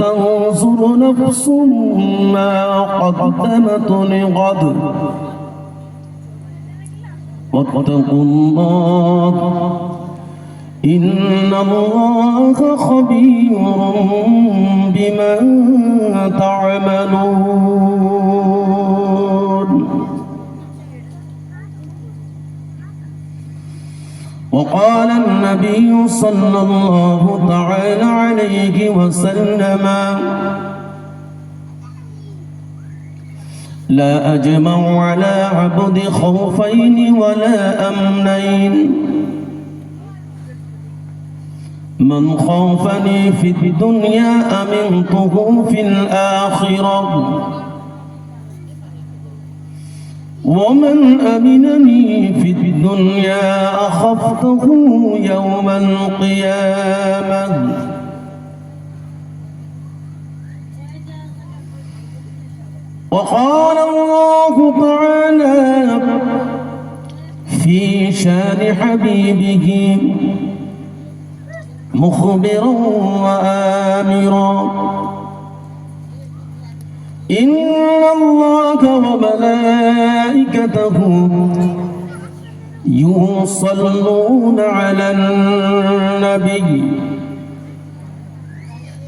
تنظر نفس ما قدمت لغد واتقوا الله إن الله خبير بما تعملون. وقال النبي صلى الله تعالى عليه وسلم لا أجمع على عبد خوفين ولا أمنين من خافني في الدنيا أمنته في الآخرة ومن أمنني في الدنيا أخفته يوم القيامة. وقال الله تعالى في شان حبيبه مخبرا وآمرا إن الله وملائكته يصلون على النبي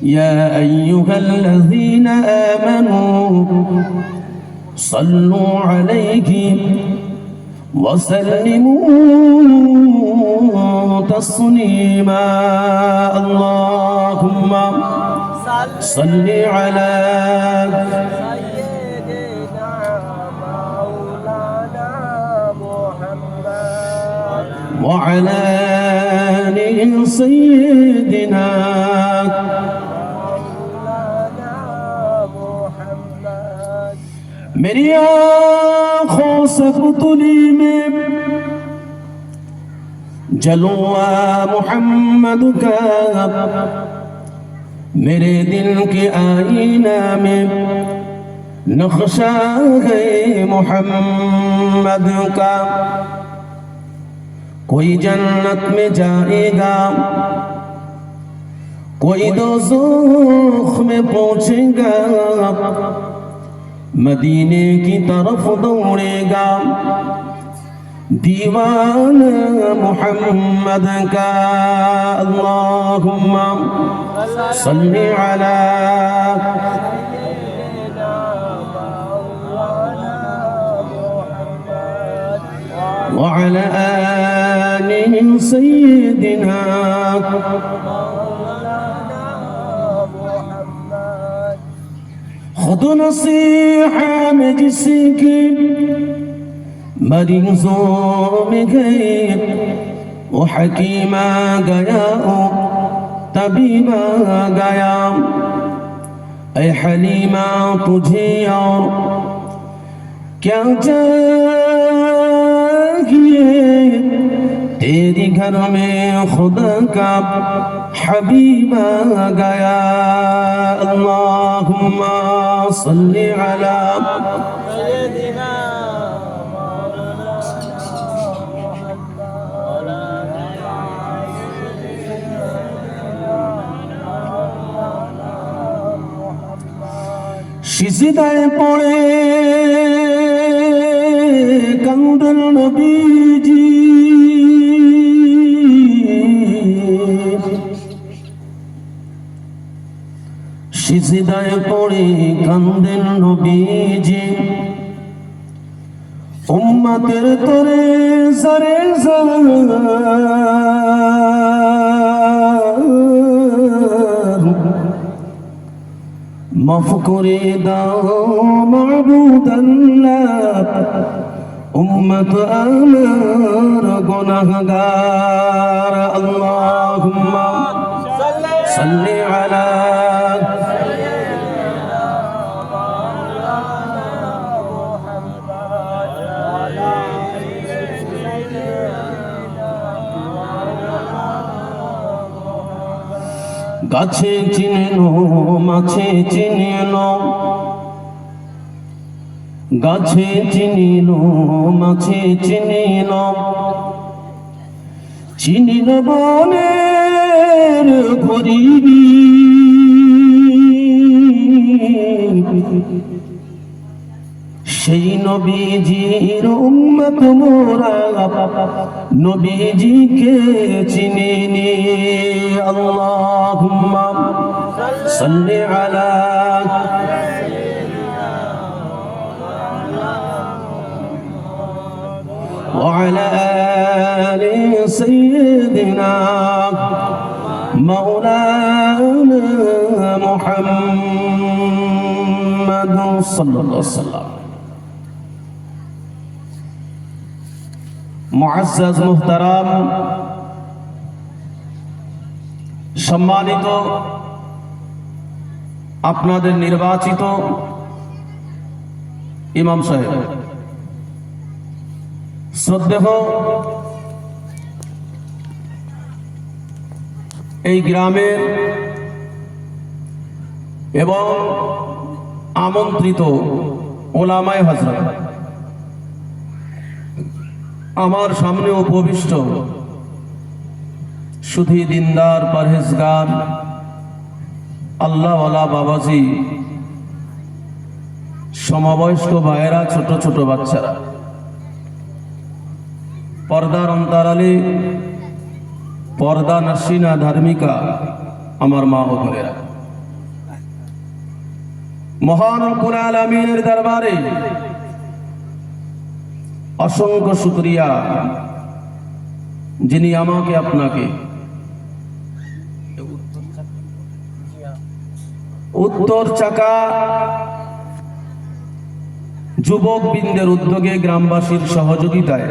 يا أيها الذين آمنوا صلوا عليه وسلموا تسليما. اللهم صل على سيدنا مولانا محمد وعلى آل سيدنا مولانا محمد. मेरी आँखों से पुतली में जलवा मोहम्मद का मेरे दिल के आईना में नक्शा है मोहम्मद का. कोई जन्नत में जाएगा कोई दोज़ख में पहुंचेगा मदीने की तरफ दौड़ेगा दीवाना मोहम्मद का. अल्लाहुम्मा सल्ली अला व अला आलि सय्यिदिना खुद नसीहा में जिसकी मरीजों में गए वो हकीमा गया तबीबा गया. ऐ हलीमा तुझे और क्या चाहिए तेरी घर में खुदा का हबीबा गया. अल्लाहुम्मा सल्ली अला सय्यिदिना সিজদায় পড়ে কাঁদেন নবীজি সিজদায় পড়ে কাঁদেন নবীজি উম্মতের তরে জারে মাফ করে দাও মাবুদ আল্লাহ উম্মত আমার গুনাহগার. আল্লাহুম্মা সাল্লি আলা গাছে চিনো মাছে চিনো গাছে চিনিলো মাছে চিনিলো চিনিল বনের গরিবী নবীজির উম্মত মোরা নবীজিকে চিনিনি আল্লাহুম্মা সাল্লি আলা وعلى آل سيدنا مولانا محمد صلى الله عليه وسلم মুআজ্জাজ মুহতারাম সম্মানিত আপনাদের নির্বাচিত ইমাম সাহেব শ্রদ্ধেয় এই গ্রামের এবং আমন্ত্রিত ওলামায়ে হযরত আমার সামনে উপবিষ্ট শুধু দিনদার পরহেজগার আল্লাহওয়ালা বাবাজি সমবয়স্ক ভাইয়েরা ছোট ছোট বাচ্চারা পর্দার অন্তরালে পর্দা নসিনা ধার্মিকা আমার মা ও বোনেরা মহান রব্বুল আলামিনের দরবারে অসংখ্য শুকরিয়া যিনি আমাকে আপনাকে উত্তর চাকা যুবক বৃন্দের উদ্যোগে গ্রামবাসীর সহযোগিতায়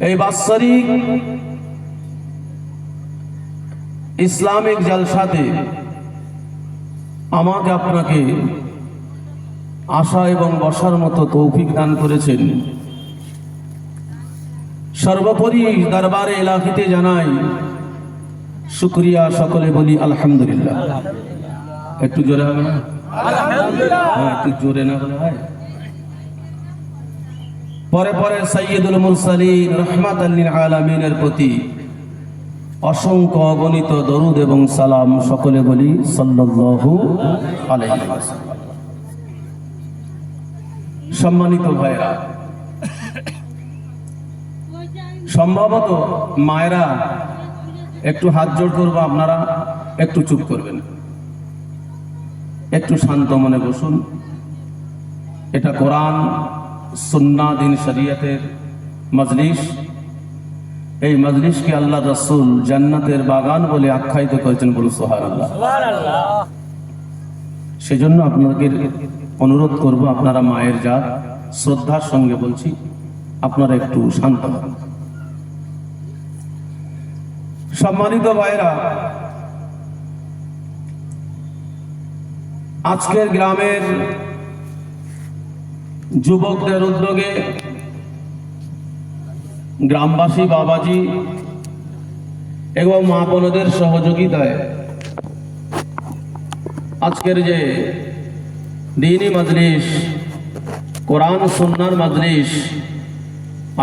এই বাৎসরিক ইসলামিক জলসাতে আমাকে আপনাকে আসা এবং বসার মতো তৌফিক দান করেছেন। সর্বোপরি দরবারে ইলাহিতে জানাই শুকরিয়া, সকলে বলি আলহামদুলিল্লাহ। একটু জোরে হবে না? হ্যাঁ, একটু জোরে না বলে হয়। পরে পরে সাইয়্যিদুল মুরসালিন রাহমাতাল লিল আলামিনের প্রতি অসংখ্য অগণিত দরুদ এবং সালাম, সকলে বলি সাল্লাল্লাহু আলাইহি ওয়াসাল্লাম। সম্মানিত ভাইরা, সম্ভবত মায়েরা একটু হাত জোড় করবো, আপনারা একটু চুপ করবেন, একটু শান্ত মনে বসুন। এটা কোরআন সুন্নাহ দিন শরীয়তের মজলিস। এই মজলিসকে আল্লাহ রাসূল জান্নাতের বাগান বলে আখ্যায়িত করেছেন, বলুন সুবহানাল্লাহ। সেজন্য আপনাদের অনুরোধ করব, আপনারা মায়ের জাত, শ্রদ্ধার সঙ্গে বলছি, আপনারা একটু শান্ত হন। সম্মানিত ভাইরা, আজকের গ্রামের যুবকদের উদ্যোগে গ্রামবাসী বাবাজি এবং মা বোনদের সহযোগিতায় আজকের যে দ্বীনি মজলিস, কোরআন সুন্নাহর মজলিস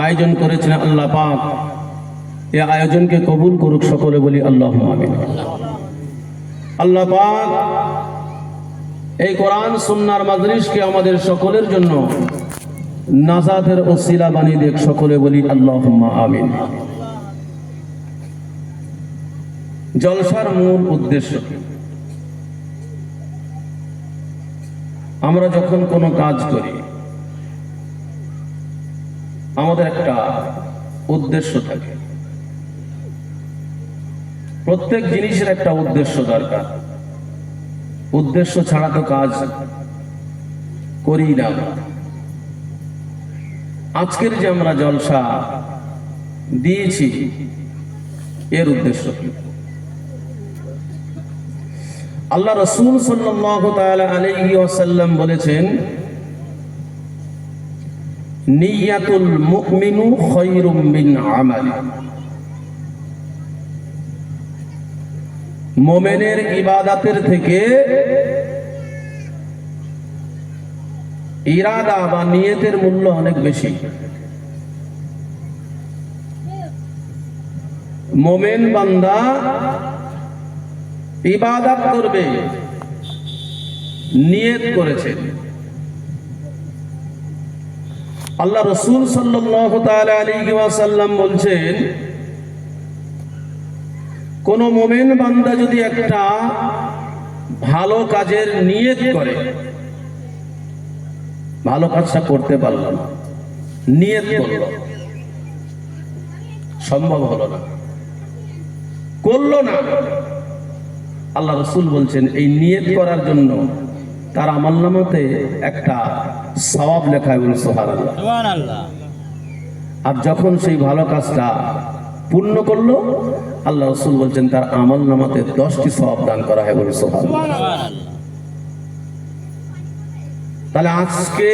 আয়োজন করেছেন আল্লাহ পাক, এই আয়োজনকে কবুল করুক, সকলে বলি আল্লাহুম্মা আমিন। আল্লাহ পাক এই কোরআন সুন্নাহর মজলিসকে আমাদের সকলের জন্য নাজাতের ওসিলা বানিয়ে দেখ, সকলে বলি আল্লাহুম্মা আমিন। জলসার মূল উদ্দেশ্য, আমরা যখন কোনো কাজ করি আমাদের একটা উদ্দেশ্য থাকে। প্রত্যেক জিনিসের একটা উদ্দেশ্য দরকার, উদ্দেশ্য ছাড়া তো কাজ করি না। আজকের যে আমরা জলসা দিয়েছি, এর উদ্দেশ্য কি? আল্লাহ রাসূল সাল্লাল্লাহু তাআলা আলাইহি ওয়াসাল্লাম বলেছেন, নিয়াতুল মুমিনু খায়রুম মিন আমালি। মুমিনের ইবাদতের থেকে ইরাদা বা নিয়তের মূল্য অনেক বেশি। মুমিন বান্দা ইবাদত করবে, নিয়ত করেছে, আল্লাহ রসুল সাল্লাল্লাহু তাআলা আলাইহি ওয়াসাল্লাম বলছেন, কোন মুমিন বান্দা যদি একটা ভালো কাজের নিয়ত করে, ভালো কাজটা করতে পারল না, নিয়ত করলো, সম্ভব হলো না, করলো না, আল্লাহ রসুল বলছেন এই নিয়ত করার জন্য তার আমলনামাতে একটা সওয়াব লেখা হয়, সুবহানাল্লাহ। আর যখন সেই ভালো কাজটা পূর্ণ করলো, আল্লাহ রসুল বলছেন তার আমলনামাতে 10টি সওয়াব দান করা হয়, সুবহানাল্লাহ। তাহলে আজকে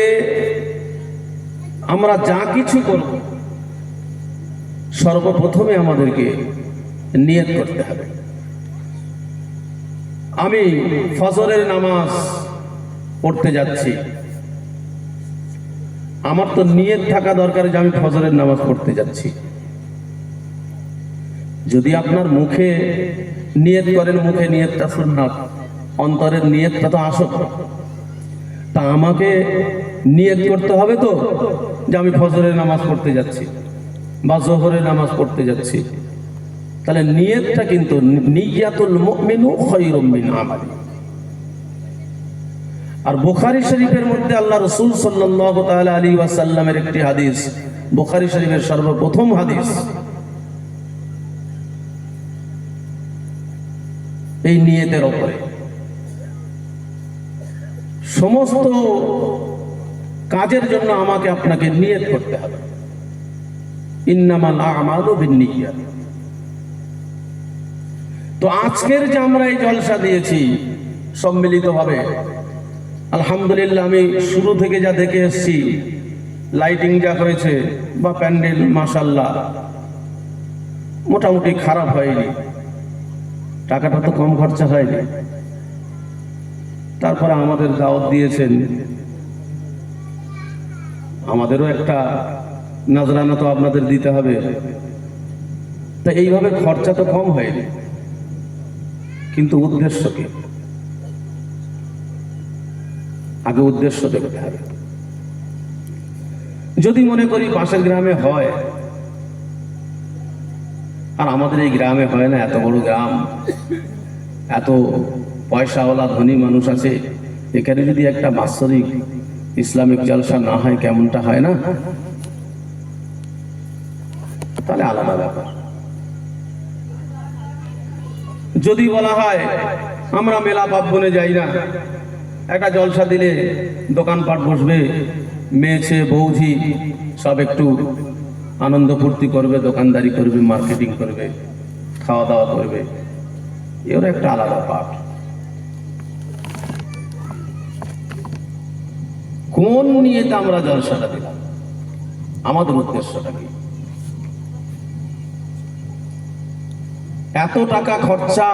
আমরা যা কিছু করব সর্বপ্রথমে আমাদেরকে নিয়ত করতে হবে। আমি ফজরের নামাজ পড়তে যাচ্ছি, আমার তো নিয়ত থাকা দরকার যে আমি ফজরের নামাজ পড়তে যাচ্ছি। যদি আপনার মুখে নিয়ত করেন, মুখে নিয়তটা সুন্নাত, অন্তরের নিয়তটা তো আসল, তা আমাকে নিয়ত করতে হবে তো যে আমি ফজরের নামাজ পড়তে যাচ্ছি বা জোহরের নামাজ পড়তে যাচ্ছি। তাহলে নিয়তটা কিন্তু নিয়াতুল মুমিনু খায়রুম মিন আমালি। আর বুখারী শরীফের মধ্যে আল্লাহ রাসূল সাল্লাল্লাহু তাআলা আলাইহি ওয়াসাল্লামের একটি হাদিস, বুখারী শরীফের সর্বপ্রথম হাদিস, এই নিয়তের উপরে সমস্ত কাজের জন্য আমাকে আপনাকে নিয়ত করতে হবে। ইন্নামাল আমালু বিন্নিয়াত। তো আজকের যে আমরা এই জলসা দিয়েছি সম্মিলিতভাবে, আলহামদুলিল্লাহ, আমি শুরু থেকে যা দেখে এসেছি, লাইটিং যা হয়েছে বা প্যান্ডেল, মাশাআল্লাহ মোটামুটি খারাপ হয়নি, টাকাটা তো কম খরচা হয়নি। তারপরে আমাদের দাওয়াত দিয়েছেন, আমাদেরও একটা নাজরানা তো আপনাদের দিতে হবে। তা এইভাবে খরচা তো কম হয়নি, কিন্তু উদ্দেশ্য কি? আগে উদ্দেশ্য দেখতে হবে। যদি মনে করি পাশের গ্রামে হয় আর আমাদের এই গ্রামে হয় না, এত বড় গ্রাম, এত পয়সাওয়ালা ধনী মানুষ আছে, এখানে যদি একটা বাৎসরিক ইসলামিক জলসা না হয়, কেমনটা হয় না? তাহলে আলাদা ব্যাপার। যদি বলা হয় আমরা মেলা পার্বণে যাই না, একটা জলসা দিলে দোকানপাট বসবে, মেয়ে ছেলে বৌঝি সব একটু আনন্দ ফুর্তি করবে, দোকানদারি করবে, মার্কেটিং করবে, খাওয়া দাওয়া করবে, এর একটা আলাদা পাঠ। কোন নিয়েতে আমরা জলসাটা দিলাম, আমাদের উদ্দেশ্যটা কি? এত টাকা খরচা,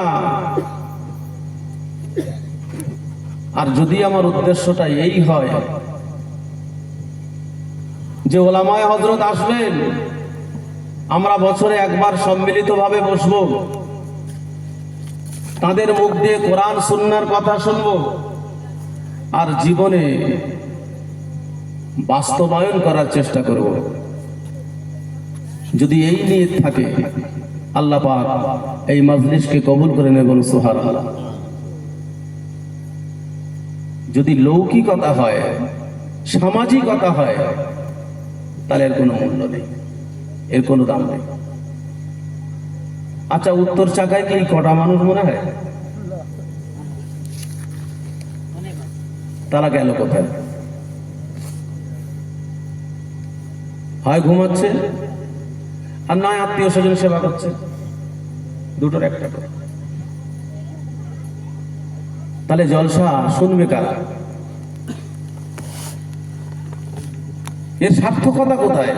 আর যদি আমার উদ্দেশ্যটা এই হয় যে ওলামায়ে হযরত আসবেন, আমরা বছরে একবার সম্মিলিতভাবে বসবো, তাদের মুখ দিয়ে কোরআন সুন্নাহর কথা শুনবো, আর জীবনে বাস্তবায়ন করার চেষ্টা করব, যদি এই নিয়ত থাকে, আল্লাহ পাক এই মাজলিসকে কবুল করে নেবেন, সুবহানাল্লাহ। যদি লৌকিকতা হয়, সামাজিকতা হয়, তাহলে এর কোনো মূল্য নেই, এর কোনো দাম নেই। আচ্ছা, উত্তর চাকায় কি কটা মানুষ মনে হয়? তারা গেল কোথায়? হয় ঘুমাচ্ছে, আর নয় আত্মীয় স্বজন সেবা করছে, দুটোর একটা করে। তাহলে জলসা শুনবে কারা? এর সার্থকতা কোথায়?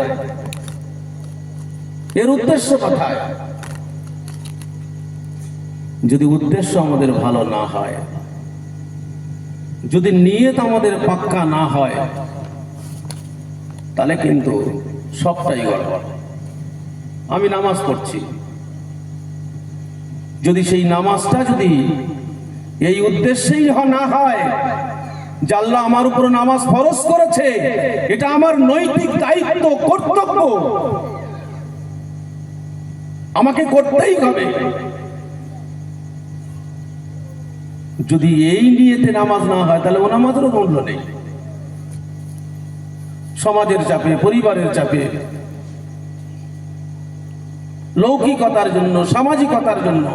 এর উদ্দেশ্য কোথায়? যদি উদ্দেশ্য আমাদের ভালো না হয়, যদি নিয়ত আমাদের পাক্কা না হয়, তাহলে কিন্তু সবটাই গড়বড়। আমি নামাজ পড়ছি, যদি সেই নামাজটা যদি এই উদ্দেশ্যেই না হয় যে আল্লাহ আমার উপর নামাজ ফরজ করেছে, এটা আমার নৈতিক দায়িত্ব, কর্তব্য, আমাকে করতেই হবে। যদি এই নিয়েতে নামাজ না হয় তাহলে ও নামাজেরও মূল্য নেই। সমাজের চাপে, পরিবারের চাপে, লৌকিকতার জন্য, সামাজিকতার জন্য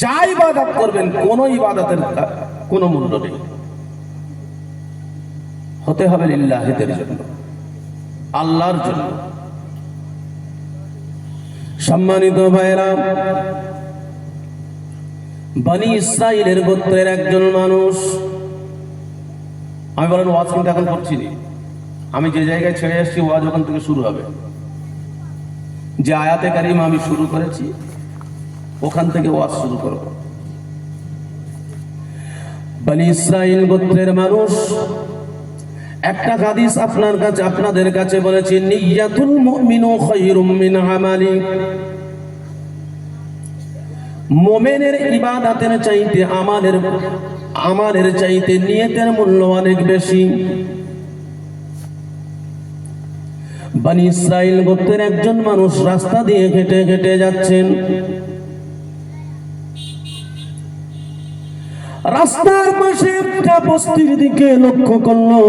যা ইবাদত করবেন, কোন ইবাদতের কোনো মূল্য নেই। হতে হবে লিল্লাহিদের জন্য, আল্লাহর জন্য। সম্মানিত ভাইরা, বনি ইসরাইলের গোত্রের একজন মানুষ, আমি বলেন ওয়াজ কিন্তু এখন করছি না, আমি যে জায়গায় ছেড়ে আসছি ওয়াজ ওখান থেকে শুরু হবে। যে আয়াতে কারিমা আমি শুরু করেছি ওখান থেকে ওয়াজ শুরু করব। বনি ইসরাইল গোত্রের মানুষ একটা হাদিস আপনাদের কাছে বলেছি, নিয়াতুল মুমিনু খায়রুম মিন আমালি। মুমিনের ইবাদতের চাইতে আমালের চাইতে নিয়তের মূল্য অনেক বেশি। বনি ইসরাইল গোত্রের একজন মানুষ রাস্তা দিয়ে হেঁটে হেঁটে যাচ্ছেন। রাস্তার পাশে একটা বস্তির দিকে লক্ষ্য করলো।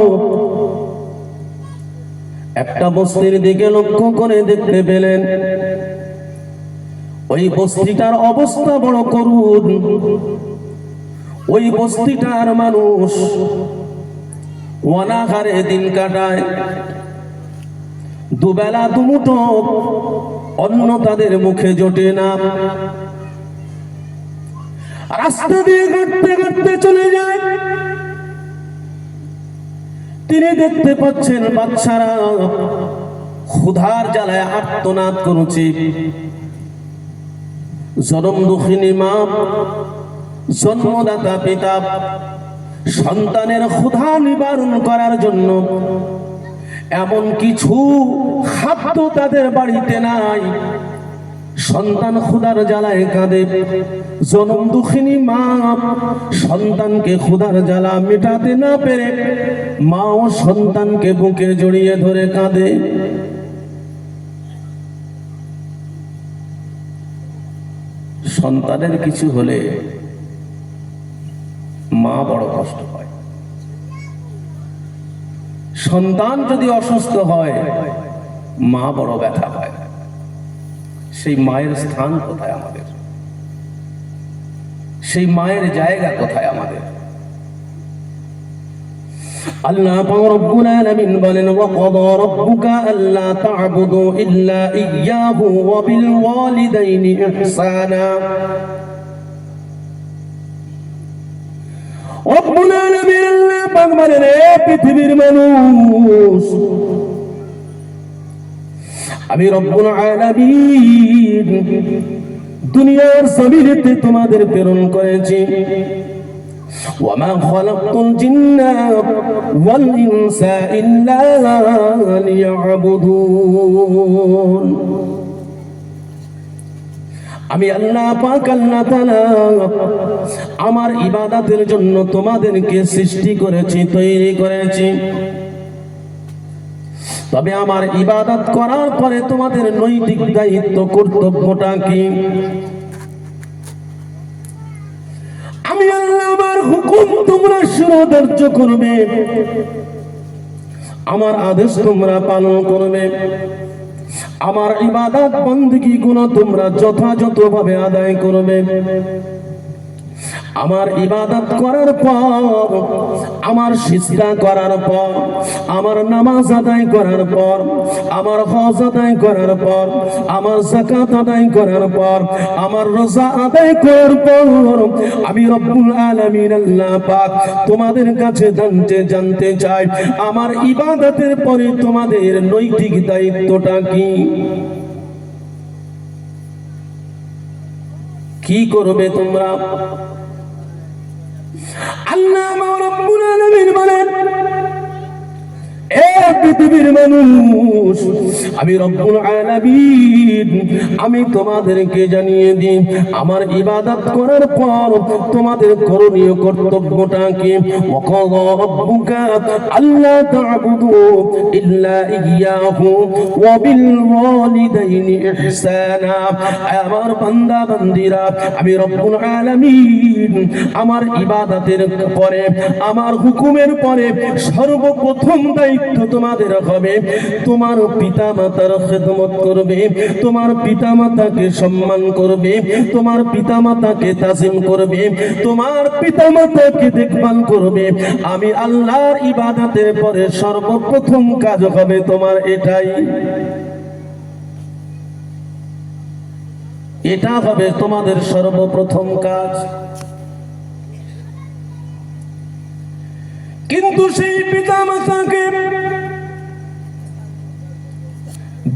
একটা বস্তির দিকে লক্ষ্য করে দেখতে পেলেন ওই বস্তিটার অবস্থা বড় করুণ। ওই বস্তিটার মানুষ অনাহারে দিন কাটায়, দুবেলা দুমুঠো অন্ন তাদের মুখে জোটে না। রাস্তা দিয়ে হাঁটতে হাঁটতে চলে যায়। তিনি দেখতে পাচ্ছেন বাচ্চারা ক্ষুধার জ্বালায় আর্তনাদ করছে। জনম দুঃখিনী মা, জন্মদাতা পিতা সন্তানের ক্ষুধা নিবারণ করার জন্য এমন কিছু খাদ্য তাদের বাড়িতে নাই। সন্তান ক্ষুধার জ্বালায় কাঁদে। জনম দুঃখিনী মা সন্তানকে ক্ষুধার জ্বালা মেটাতে না পেরে মা ও সন্তানকে বুকে জড়িয়ে ধরে কাঁদে। সন্তানের কিছু হলে মা বড় কষ্ট পায়। সন্তান যদি অসুস্থ হয় মা বড় ব্যথা পায়। সেই মায়ের স্থান কোথায় আমাদের? সেই মায়ের জায়গা কোথায় আমাদের? আল্লাহ রাব্বুল আলামিন বলেন, ওয়া ক্বাদা রাব্বুকা আল্লা তা'বুদু ইল্লা ইয়্যাহু ওয়া বিল ওয়ালিদাইনি ইহসানা। রব্বুল আলামিন আল্লাহ পাক বলেন, হে পৃথিবীর মানুষ, আমি রব্বুল আলামিন দুনিয়ার জমিনেতে তোমাদের প্রেরণ করেছি। ওয়ামা খালাকতুল জিন্না ওয়াল ইনসা ইল্লা লিয়াবুদুন। আমি আল্লাহ পাক আল্লাহ তাআলা আমার ইবাদতের জন্য তোমাদেরকে সৃষ্টি করেছি, তৈরি করেছি। তবে আমার ইবাদত করার পরে তোমাদের নৈতিক দায়িত্ব, কর্তব্যটা কি? আমি আল্লাহ আমার হুকুম তোমরা শিরোধার্য করবে, আমার আদেশ তোমরা পালন করবে, আমার ইবাদত বندگی গুলো তোমরা যথাযথভাবে আদায় করবে। আমার ইবাদত করার পর, আমার সিজদা করার পর, আমার নামাজ আদায় করার পর, আমার হজ আদায় করার পর, আমার যাকাত আদায় করার পর, আমার রোজা আদায় করার পর আমি রব্বুল আলামিন আল্লাহ পাক তোমাদের কাছে জানতে চাই, আমার ইবাদতের পরে তোমাদের নৈতিক দায়িত্বটা কি? কি করবে তোমরা? আল্লাহ রাব্বুল আলামিন বলেন, এ পৃথিবীর মানুষ, আমি রব্বুল আলামিন আমি তোমাদেরকে জানিয়ে দিই আমার ইবাদত করার পর তোমাদের করণীয় কর্তব্যটা কি। ওয়াকাযা রাব্বুকা আল্লা তা'বুদু ইল্লা ইয়্যাহু ওয়া বিল ওয়ালিদাইনি ইহসানা। আমার বান্দা বান্দিরা, আমি রব্বুল আলামিন আমার ইবাদতের পরে, আমার হুকুমের পরে সর্বপ্রথম দায়িত্ব তোমাদের হবে তোমার পিতামাতার খেদমত করবে, তোমার পিতামাতাকে সম্মান করবে, তোমার পিতামাতাকে তাজিম করবে, তোমার পিতামাতাকে দেখভাল করবে। আমি আল্লাহর ইবাদতের পরে সর্বপ্রথম কাজ হবে তোমার এটাই। এটা হবে তোমাদের সর্বপ্রথম কাজ। কিন্তু সেই পিতামাতাকে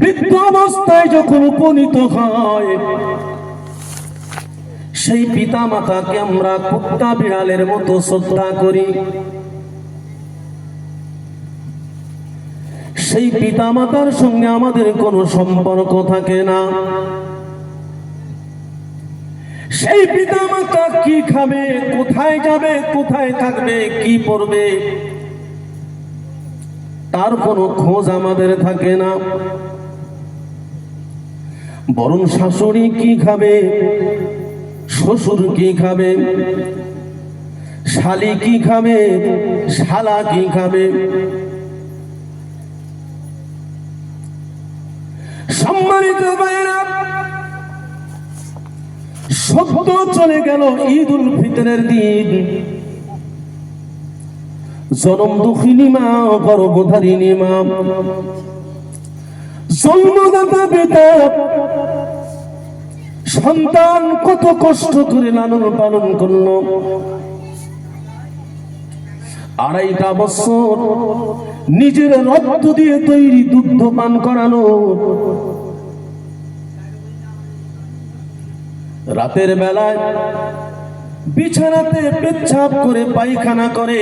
বৃদ্ধ অবস্থায় যখন উপনীত হয়, সেই পিতামাতাকে আমরা কুত্তা বিড়ালের মতো শ্রদ্ধা করি। সেই পিতামাতার সঙ্গে আমাদের কোনো সম্পর্ক থাকে না। সেই পিতামাতা কি খাবে, কোথায় যাবে, কোথায় থাকবে, কি পড়বে, তার কোনো খোঁজ আমাদের থাকে না। বরং শাশুড়ি কি খাবে, শ্বশুর কি খাবে, শালি কি খাবে, শালা কি খাবে, সম্মানিত ভাইরা, সদ্য চলে গেল ঈদ উল ফিতরের দিন। জনম দুঃখিনী মা, গর্ভধারিণী মা, জন্মদাতা পিতা সন্তান কত কষ্ট করে লালন পালন করলো। 2.5 বছর নিজের রক্ত দিয়ে তৈরি দুগ্ধ পান করানো। রাতের বেলায় বিছানাতে পেচ্ছাপ করে পায়খানা করে,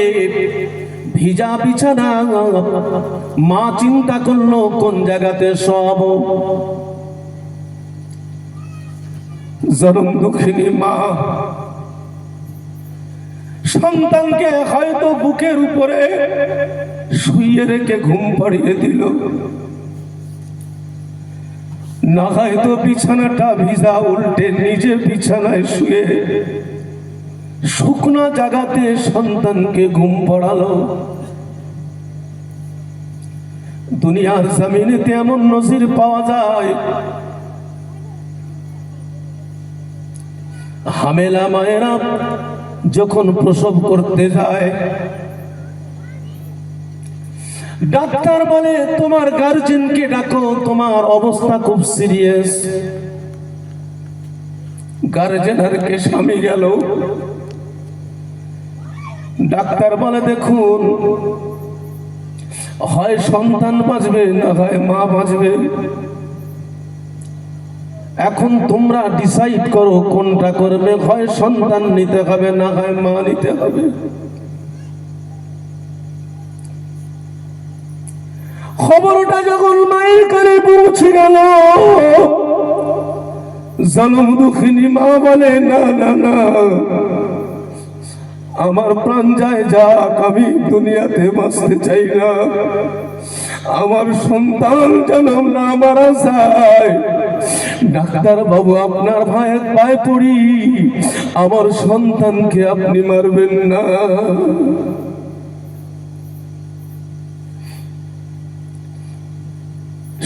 ভিজা বিছানা। মা চিন্তা করলো কোন জায়গাতে সব। জনম দুঃখিনী মা সন্তানকে হয়তো বুকের উপরে শুইয়ে রেখে ঘুম পাড়িয়ে দিল, না হয়তো বিছানাটা ভিজা উল্টে নিজে বিছানায় শুয়ে শুকনা জায়গাতে সন্তানকে ঘুম পড়ালো। দুনিয়ার জমিনেতে এমন নজির পাওয়া যায়। হামেলা মায়েরা যখন প্রসব করতে যায়, ডাক্তার বলে তোমার গার্জেনকে ডাকো, তোমার অবস্থা খুব সিরিয়াস। গার্জেন আর কে স্বামী গেল। ডাক্তার বলে দেখুন, হয় সন্তান বাঁচবে, না হয় মা বাঁচবে। এখন তোমরা ডিসাইড করো কোনটা করবে, হয় সন্তান নিতে হবে, না হয় মা নিতে হবে। খবরটা যখন মায়ের কানে পৌঁছে গেল, জনম দুঃখিনী মা বলে না না না, আমার প্রাণ যায় যাক, আমি দুনিয়াতে বাঁচতে চাই না। আমার সন্তান যেন না মারা যায়। ডাক্তার বাবু, আপনার ভাইয়ের পায়ে পড়ি, আমার সন্তানকে আপনি মারবেন না।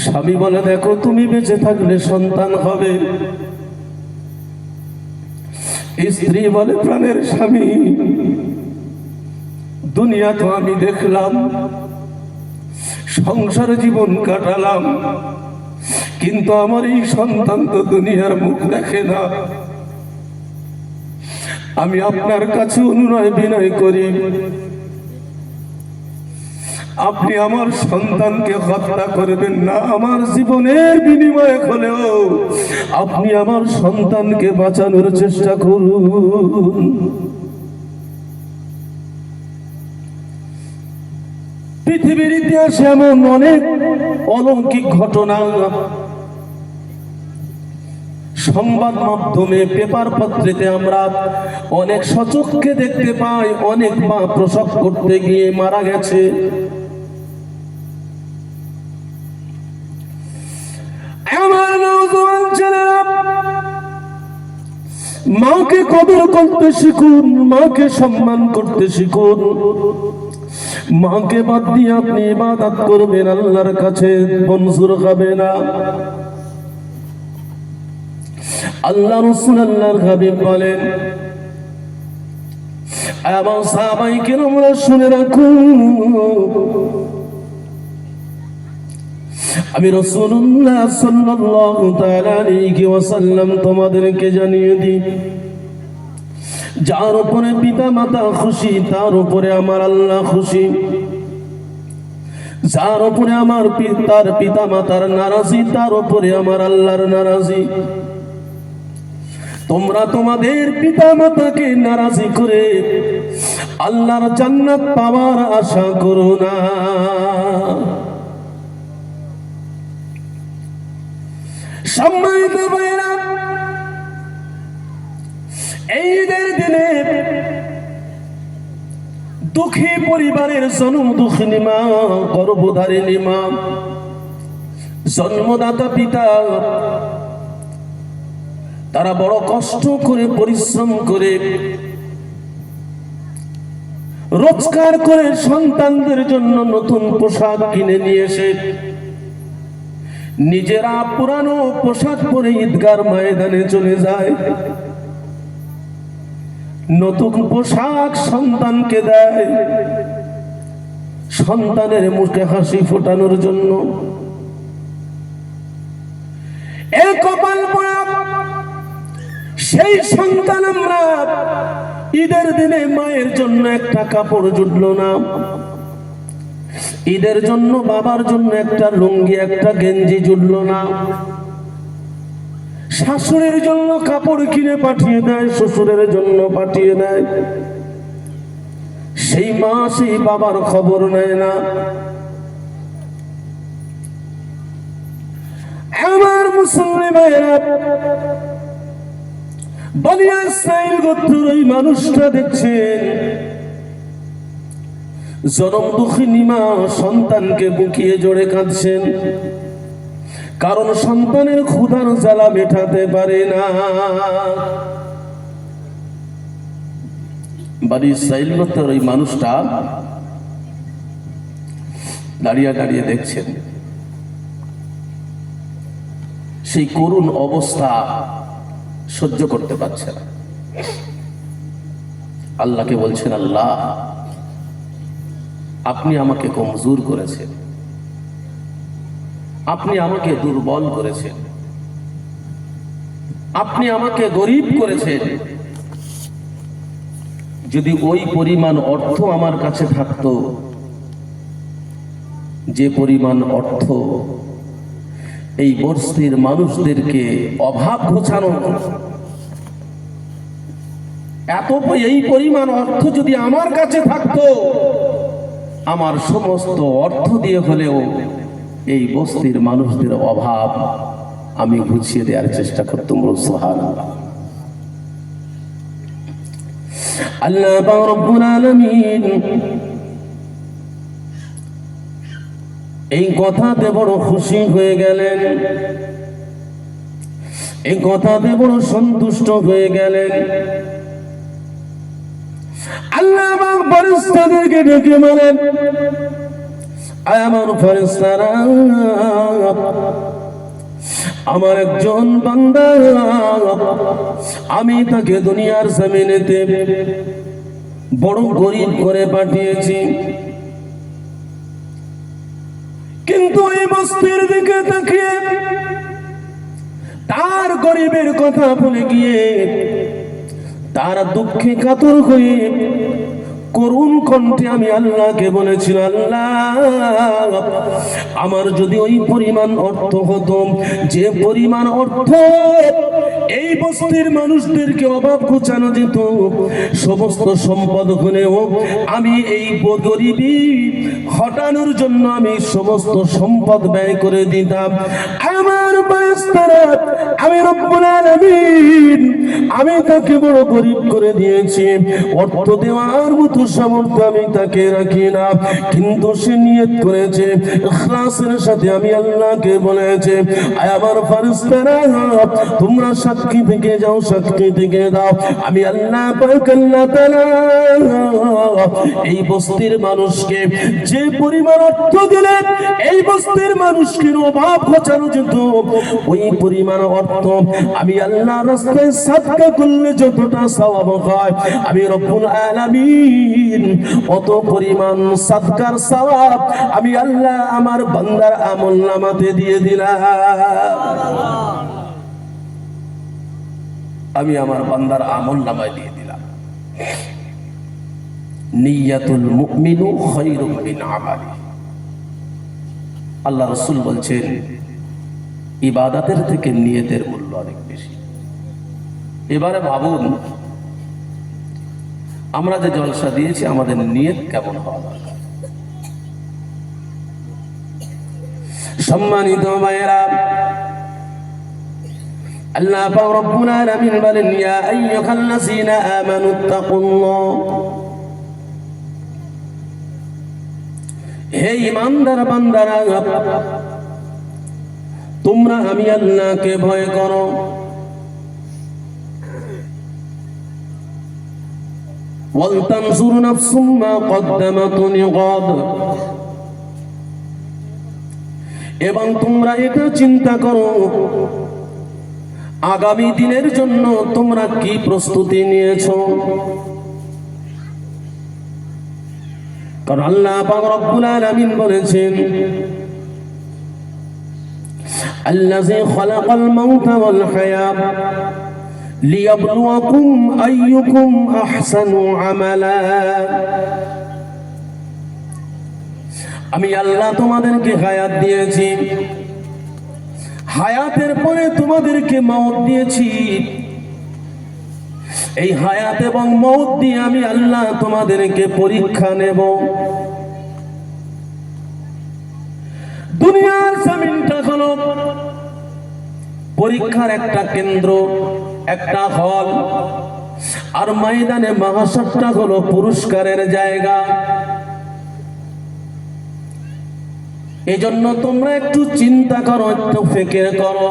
স্বামী বলে দেখো, তুমি বেঁচে থাকলে সন্তান হবে। স্ত্রী বলে প্রাণের স্বামী, দুনিয়া তো আমি দেখলাম, সংসার জীবন কাটালাম, কিন্তু আমার এই সন্তান তো দুনিয়ার মুখ দেখে না। আমি আপনার কাছে অনুনয় বিনয় করি, আপনি আমার সন্তানকে হত্যা করবেন না। আমার জীবনের বিনিময়ে হলেও আপনি আমার সন্তানকে বাঁচানোর চেষ্টা করুন। পৃথিবীর ইতিহাসে এমন অনেক অলৌকিক ঘটনা সংবাদ মাধ্যমে, পেপার পত্রিতে আমরা অনেক সচক্ষে দেখতে পাই। অনেক মা প্রসব করতে গিয়ে মারা গেছে। আমার নওজোয়ান ছেলেরা, মাকে কদর করতে শিখুন, মাকে সম্মান করতে শিখুন। মাকে বাদ দিয়ে আপনি ইবাদত করবেন, আল্লাহর কাছে মঞ্জুর হবে না। আল্লাহ রাসূল আল্লাহর হাবিব বলেন, এবং সাহাবায়ে কেরামরা শুনে রাখুন, আমি রাসূলুল্লাহ সাল্লাল্লাহু তাআলা আলাইহি ওয়াসাল্লাম তোমাদেরকে জানিয়ে দিই, যার উপরে পিতা মাতা খুশি তার উপরে আমার আল্লাহ খুশি। যার উপরে আমার তার পিতা মাতার নারাজি তার উপরে আমার আল্লাহর নারাজি। তোমরা তোমাদের পিতা মাতাকে নারাজি করে আল্লাহর জান্নাত পাওয়ার আশা করো না। সম্মানিত ভাইরা, এই ঈদের দিনে দুঃখী পরিবারের জনম দুঃখিনী মা, গর্ভধারিণী মা, জন্মদাতা পিতা, তারা বড় কষ্ট করে পরিশ্রম করে রোজগার করে সন্তানদের জন্য নতুন পোশাক কিনে নিয়ে এসে নিজেরা পুরানো পোশাক পরে ঈদগার ময়দানে চলে যায়। নতুন পোশাক সন্তানকে দেয় সন্তানের মুখে হাসি ফোটানোর জন্য। এই কপাল পোড়া সেই সন্তান আমরা ঈদের দিনে মায়ের জন্য একটা কাপড় জুটলো না, ঈদের জন্য বাবার জন্য একটা লুঙ্গি একটা গেঞ্জি জুটলো না, শাশুড়ির জন্য কাপড় কিনে পাঠিয়ে দেয়, শ্বশুরের জন্য পাঠিয়ে দেয়। সেই মা সেই বাবার খবর নেয় না। আমার মুসলমান ভাইরা, বনি ইসরাইল গোত্রের ওই মানুষটা দেখছেন, জনম দুঃখিনী মা সন্তানকে বুকিয়ে জোরে কাঁদছেন, কারণ সন্তানের ক্ষুধার জ্বালা মেটাতে পারে না। বনি ইসরাইল গোত্রের ওই মানুষটা দাঁড়িয়ে দাঁড়িয়ে দেখছেন, সেই করুণ অবস্থা সহ্য করতে পারছে না। আল্লাহকে বলছেন, আল্লাহ আপনি আমাকে কমজোর করেছেন, আপনি আমাকে দুর্বল করেছেন, আপনি আমাকে গরিব করেছেন। যদি ওই পরিমাণ অর্থ আমার কাছে থাকতো, যে পরিমাণ অর্থ এই বস্তির মানুষদেরকে অভাব ঘোচানো, এই পরিমাণ অর্থ যদি আমার কাছে থাকতো, আমার সমস্ত অর্থ দিয়ে হলেও এই বস্তির মানুষদের অভাব আমি ঘুচিয়ে দেওয়ার চেষ্টা করতাম। সুবহানাল্লাহ। আল্লাহ পাক রব্বুল আলামিন এই কথাতে বড় খুশি হয়ে গেলেন, এই কথাতে বড় সন্তুষ্ট হয়ে গেলেন। আল্লাহ পাক ফেরেশতাদেরকে ডেকে বলেন, আমার ফেরেশতারা, আমার একজন বান্দা, আমি তাকে দুনিয়ার জমিনেতে বড় গরিব করে পাঠিয়েছি, কিন্তু এই বস্তির দিকে তাকিয়ে তার গরিবের কথা ভুলে গিয়ে তার দুঃখে কাতর হয়ে করুণ কণ্ঠে আমি আল্লাহকে বলেছিল, আল্লাহ আমার যদি ওই পরিমাণ অর্থ হতো, যে পরিমাণ অর্থ এই বস্তির মানুষদেরকে অভাব ঘোচানো যেত, সমস্ত সম্পদ হলেও আমি এই গরিবি হটানোর জন্য আমি সমস্ত সম্পদ ব্যয় করে দিতাম। আমার বাস্তারা, আমি রব্বুল আলামিন আমি তাকে বড় গরিব করে দিয়েছি, অর্থ দেওয়ার মতো সামর্থ্য আমি তাকে রাখি না, কিন্তু সে নিয়ত করেছে ইখলাসের সাথে, আমি আল্লাহকে বলেছে, আমার ফেরেশতারা তোমরা সাক্ষী থেকে যাও, সাক্ষী থেকে দাও, আমি আল্লাহ পাক আল্লাহ তাআলা এই বস্তির মানুষকে যে পরিমাণ অর্থ দিলেন, এই বস্তির মানুষকে অভাব ঘোচানো যেত, ওই পরিমাণ অর্থ আমি আল্লাহর রাস্তায় সাদকা করলে যতটা সওয়াব হয়, আমি রব্বুল আলামিন অত পরিমাণ সাদকার সওয়াব আমি আল্লাহ আমার বান্দার আমলনামাতে দিয়ে দিলাম। আমি আমার বান্দার আমলনামায় দিয়ে দিলাম। নিয়াতুল মুমিনু খায়রুম মিন আমালি। আল্লাহ রাসূল বলছেন, ইবাদতের থেকে নিয়তের মূল্য অনেক বেশি। এবারে ভাবুন, আমরা যে জলসা দিয়েছি আমাদের নিয়ত কেমন হওয়া দরকার। সম্মানিত ভাইয়েরা, আল্লাহ পাক রব্বুল আলামিন বলেন, ইয়া আইয়ুহাল্লাযীনা আমানুত্তাকুল্লাহ, হে ঈমানদার বান্দারা, তোমরা আমি আল্লাহকে ভয় করো। ওয়ালতানজুর নাফসুম মা কদ্দামাত লিগাদ, এবং তোমরা এটা চিন্তা করো আগামী দিনের জন্য তোমরা কি প্রস্তুতি নিয়েছো। কারণ আল্লাহ পাক রব্বুল আলামিন বলেছেন, আল্লাযী খালাকাল মাউতা ওয়াল হায়াত লিয়াবলুয়াকুম আইয়ুকুম আহসানু আমালা। আমি আল্লাহ তোমাদেরকে হায়াত দিয়েছি, হায়াতের পরে তোমাদেরকে মওত দিয়েছি। এই হায়াত এবং মওত দিয়ে আমি আল্লাহ তোমাদেরকে পরীক্ষা নেব। দুনিয়ার জমিনটা হলো পরীক্ষার একটা কেন্দ্র, একটা হল, আর ময়দানে মাহশরটা হলো পুরস্কারের জায়গা। এজন্য তোমরা একটু চিন্তা করো, একটু ফিকির করো,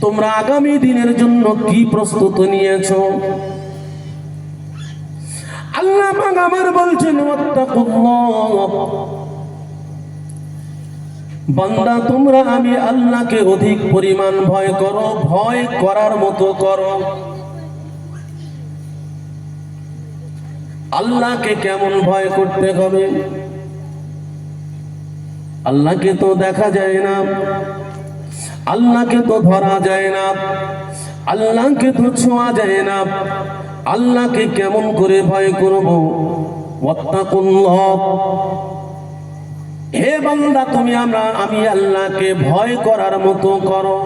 তোমরা আগামী দিনের জন্য কি প্রস্তুতি নিয়েছো। আল্লাহ পাক আমার বলছেন, ওয়াত্তাকুল্লাহ, বান্দা তোমরা আমি আল্লাহকে অধিক পরিমাণ ভয় করো, ভয় করার মতো করো। আল্লাহকে কেমন ভয় করতে হবে? আল্লাহকে তো দেখা যায় না, আল্লাহকে তো ধরা যায় না, আল্লাহকে তো ছোঁয়া যায় না, আল্লাহকে কেমন করে ভয় করব? ওয়াত্তাকুল্লাহ, হে বান্দা তুমি আমি আল্লাহকে ভয় করার মতো করো।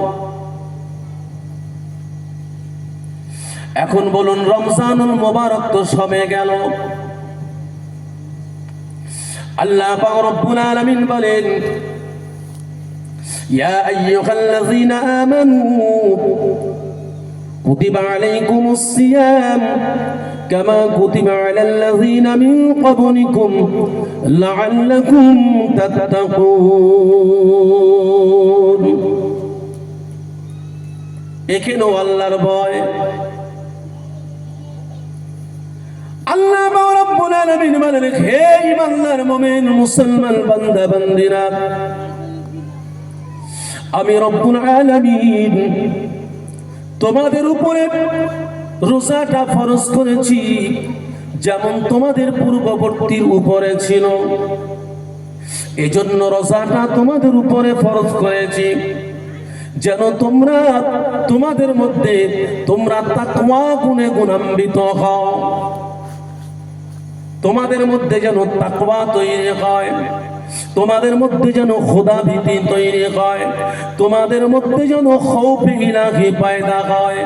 এখন বলুন, রমজানুল মুবারক তো সবে গেল, আল্লাহ পাক রব্বুল আলামিন বলেন, ইয়া আইয়ুহাল্লাযীনা আমানু কুতিবা আলাইকুমুস সিয়াম কামা কুতিবা আলাল্লাযীনা মিন ক্বাবলিকুম লাআল্লাকুম তাত্তাকুন। এখানেও আল্লাহর ভয়। আল্লাহ রাব্বুল আলামিন বলেন, হে ঈমানদার মুমিন মুসলমান বান্দা বান্দিরা, আমি রব্বুল আলামিন তোমাদের উপরে রোজাটা ফরজ করেছি, যেমন তোমাদের পূর্ববর্তীর উপরে ছিল। এজন্য রোজাটা তোমাদের উপরে ফরজ করেছি, যেন তোমরা তোমাদের মধ্যে তোমরা তাকওয়া গুণে গুণান্বিত হও, তোমাদের মধ্যে যেন তাকওয়া তৈরি হয়, তোমাদের মধ্যে যেন খোদা ভীতি তৈরি হয়, তোমাদের মধ্যে যেন খৌফে ইলাহি পয়দা হয়।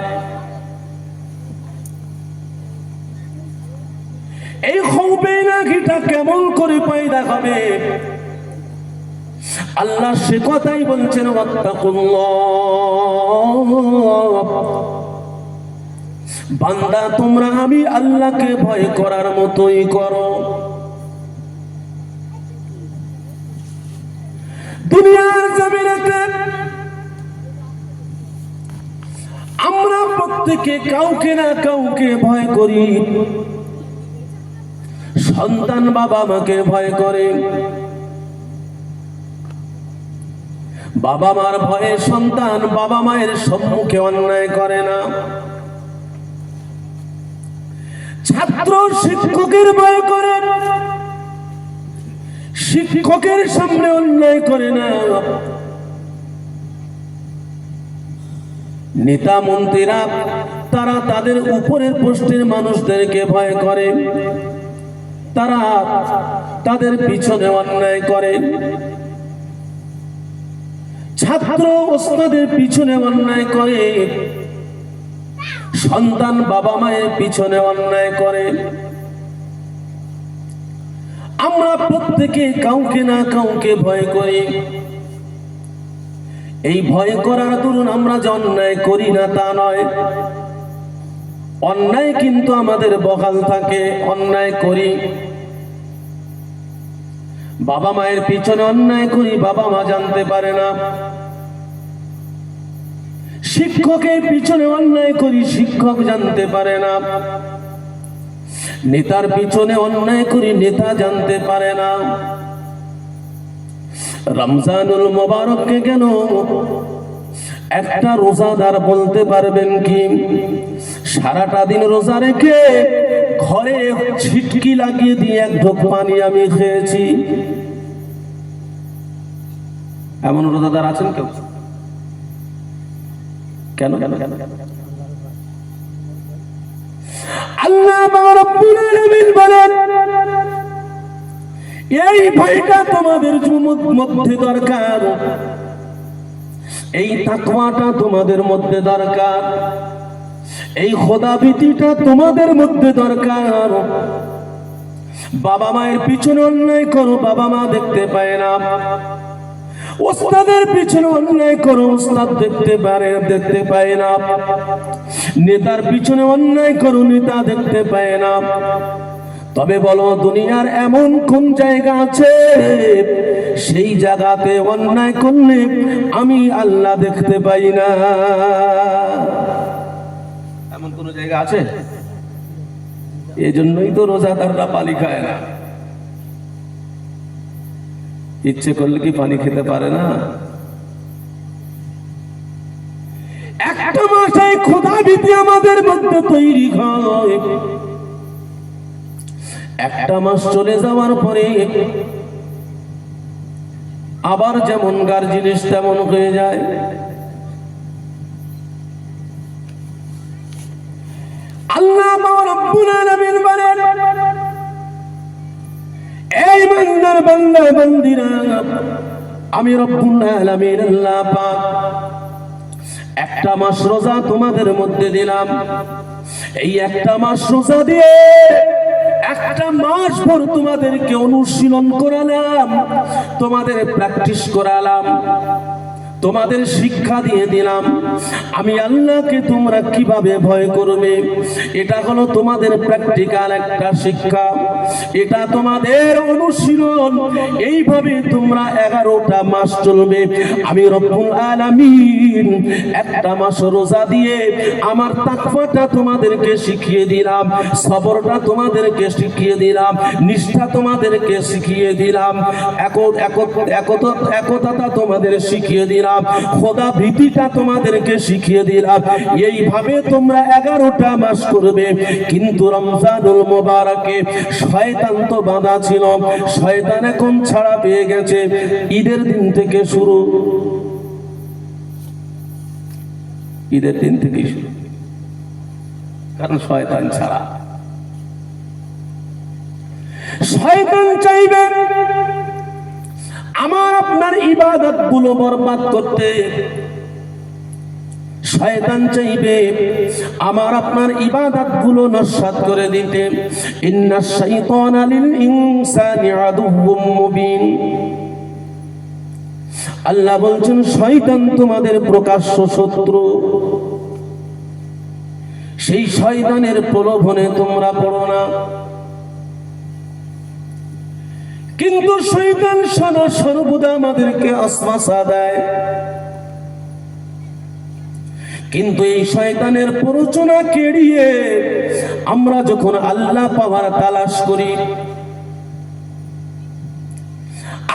এই খৌফে ইলাহিটা কেমন করে পয়দা হবে? আল্লাহ সে কথাই বলছেন, ওয়াত্তাকুল্লাহ, বান্দা তোমরা আমি আল্লাহকে ভয় করার মতোই করো। দুনিয়ার জমিনেতে আমরা প্রত্যেকে কাউকে না কাউকে ভয় করি। সন্তান বাবা মাকে ভয় করে, বাবা মার ভয়ে সন্তান বাবা মায়ের সম্মুখে অন্যায় করে না। ছাত্র শিক্ষকের ভয় করে, শিক্ষকের সামনে অন্যায় করে না। নেতা মন্ত্রীরা তারা তাদের উপরের পোস্টের মানুষদেরকে ভয় করে, তারা তাদের পিছনে অন্যায় করে। ছাত্র ওস্তাদের পিছনে অন্যায় করে, সন্তান বাবা মায়ের পিছনে অন্যায় করে। আমরা প্রত্যেকে কাউকে না কাউকে ভয় করি। এই ভয় করার দরুন আমরা যে অন্যায় করি না তা নয়, অন্যায় কিন্তু আমাদের বহাল থাকে, অন্যায় করি। বাবা মায়ের পিছনে অন্যায় করি, বাবা মা জানতে পারে না। শিক্ষকের পিছনে অন্যায় করি, শিক্ষক জানতে পারে না। নেতার পিছনে অন্যায় করি, নেতা জানতে পারে না। রমজানুল মুবারককে কেন একটা রোজাদার বলতে পারবেন কি সারাটা দিন রোজা রেখে ঘরে ছিটকি লাগিয়ে দিয়ে এক ঢোক পানি আমি খেয়েছি? এমন রোজাদার আছেন কেউ? কেন কেন কেন আল্লাহ রাব্বুল আলামিন বলেন, এই ভয়টা তোমাদের মধ্যে দরকার, এই তাকওয়াটা তোমাদের মধ্যে দরকার, এই খোদা ভীতিটা তোমাদের মধ্যে দরকার। বাবা মায়ের পিছনে অন্যায় করো, বাবা মা দেখতে পায় না। ওস্তাদের পিছনে অন্যায় করো, ওস্তাদ দেখতে পায় না। নেতার পিছনে অন্যায় করো, নেতা দেখতে পায় না। তবে বলো, দুনিয়ার এমন কোন জায়গা আছে সেই জায়গাতে অন্যায় করলে আমি আল্লাহ দেখতে পাই না? এমন কোন জায়গা আছে? এই জন্যই তো রোজাদাররা পানি খায় না। ইচ্ছে করলে কি পানি খেতে পারে না? একটা মাসে খোদা ভীতি আমাদের মধ্যে তৈরি হয়, একটা মাস চলে যাওয়ার পরে আবার যেমন গার জিনিস তেমন হয়ে যায়। আল্লাহ রাব্বুল আলামিন বলেন, এই বান্দার বান্দা বান্দিরা, আমি রব্বুল আলামিন আল্লাহ পাক একটা মাস রোজা তোমাদের মধ্যে দিলাম। এই একটা মাস রোজা দিয়ে একটা মাস পর তোমাদেরকে অনুশীলন করালাম, তোমাদের প্র্যাকটিস করালাম, তোমাদের শিক্ষা দিয়ে দিলাম আমি আল্লাহকে তোমরা কিভাবে ভয় করবে। এটা হলো তোমাদের প্র্যাকটিক্যাল একটা শিক্ষা, এটা তোমাদের অনুশীলন। এইভাবে তোমরা 11টা মাস চলবে। আমি রব্বুল আলামিন একটা মাস রোজা দিয়ে আমার তাকওয়াটা তোমাদেরকে শিখিয়ে দিলাম, সবরটা তোমাদেরকে শিখিয়ে দিলাম, নিষ্ঠা তোমাদেরকে শিখিয়ে দিলাম, একতা তোমাদের শিখিয়ে দিলাম, খোদা ভীতিটা তোমাদেরকে শিখিয়ে দিলাম। এইভাবে তোমরা 11টা মাস করবে। কিন্তু রমজানুল মুবারকে শয়তান তো বাঁধা ছিল, শয়তান এখন ছাড়া পেয়ে গেছে। ঈদের দিন থেকে শুরু, ঈদের দিন থেকেই শুরু, কারণ শয়তান ছাড়া। শয়তান চাইবে আমার আপনার ইবাদত গুলো বরবাদ করতে, শয়তান চাইবে আমার আপনার ইবাদত গুলো নস্যাৎ করে দিতে। ইন্নাশ শাইতানা লিল ইনসানি আদুউম মুবিন। আল্লাহ বলছেন শয়তান তোমাদের প্রকাশ্য শত্রু, সেই শয়তানের প্রলোভনে তোমরা পড়ো না। কিন্তু শয়তান সর্বদা আমাদেরকে আশ্বাসা দেয়, কিন্তু এই শয়তানের প্ররোচনা কেড়িয়ে আমরা যখন আল্লাহ পাওয়ার তালাশ করি,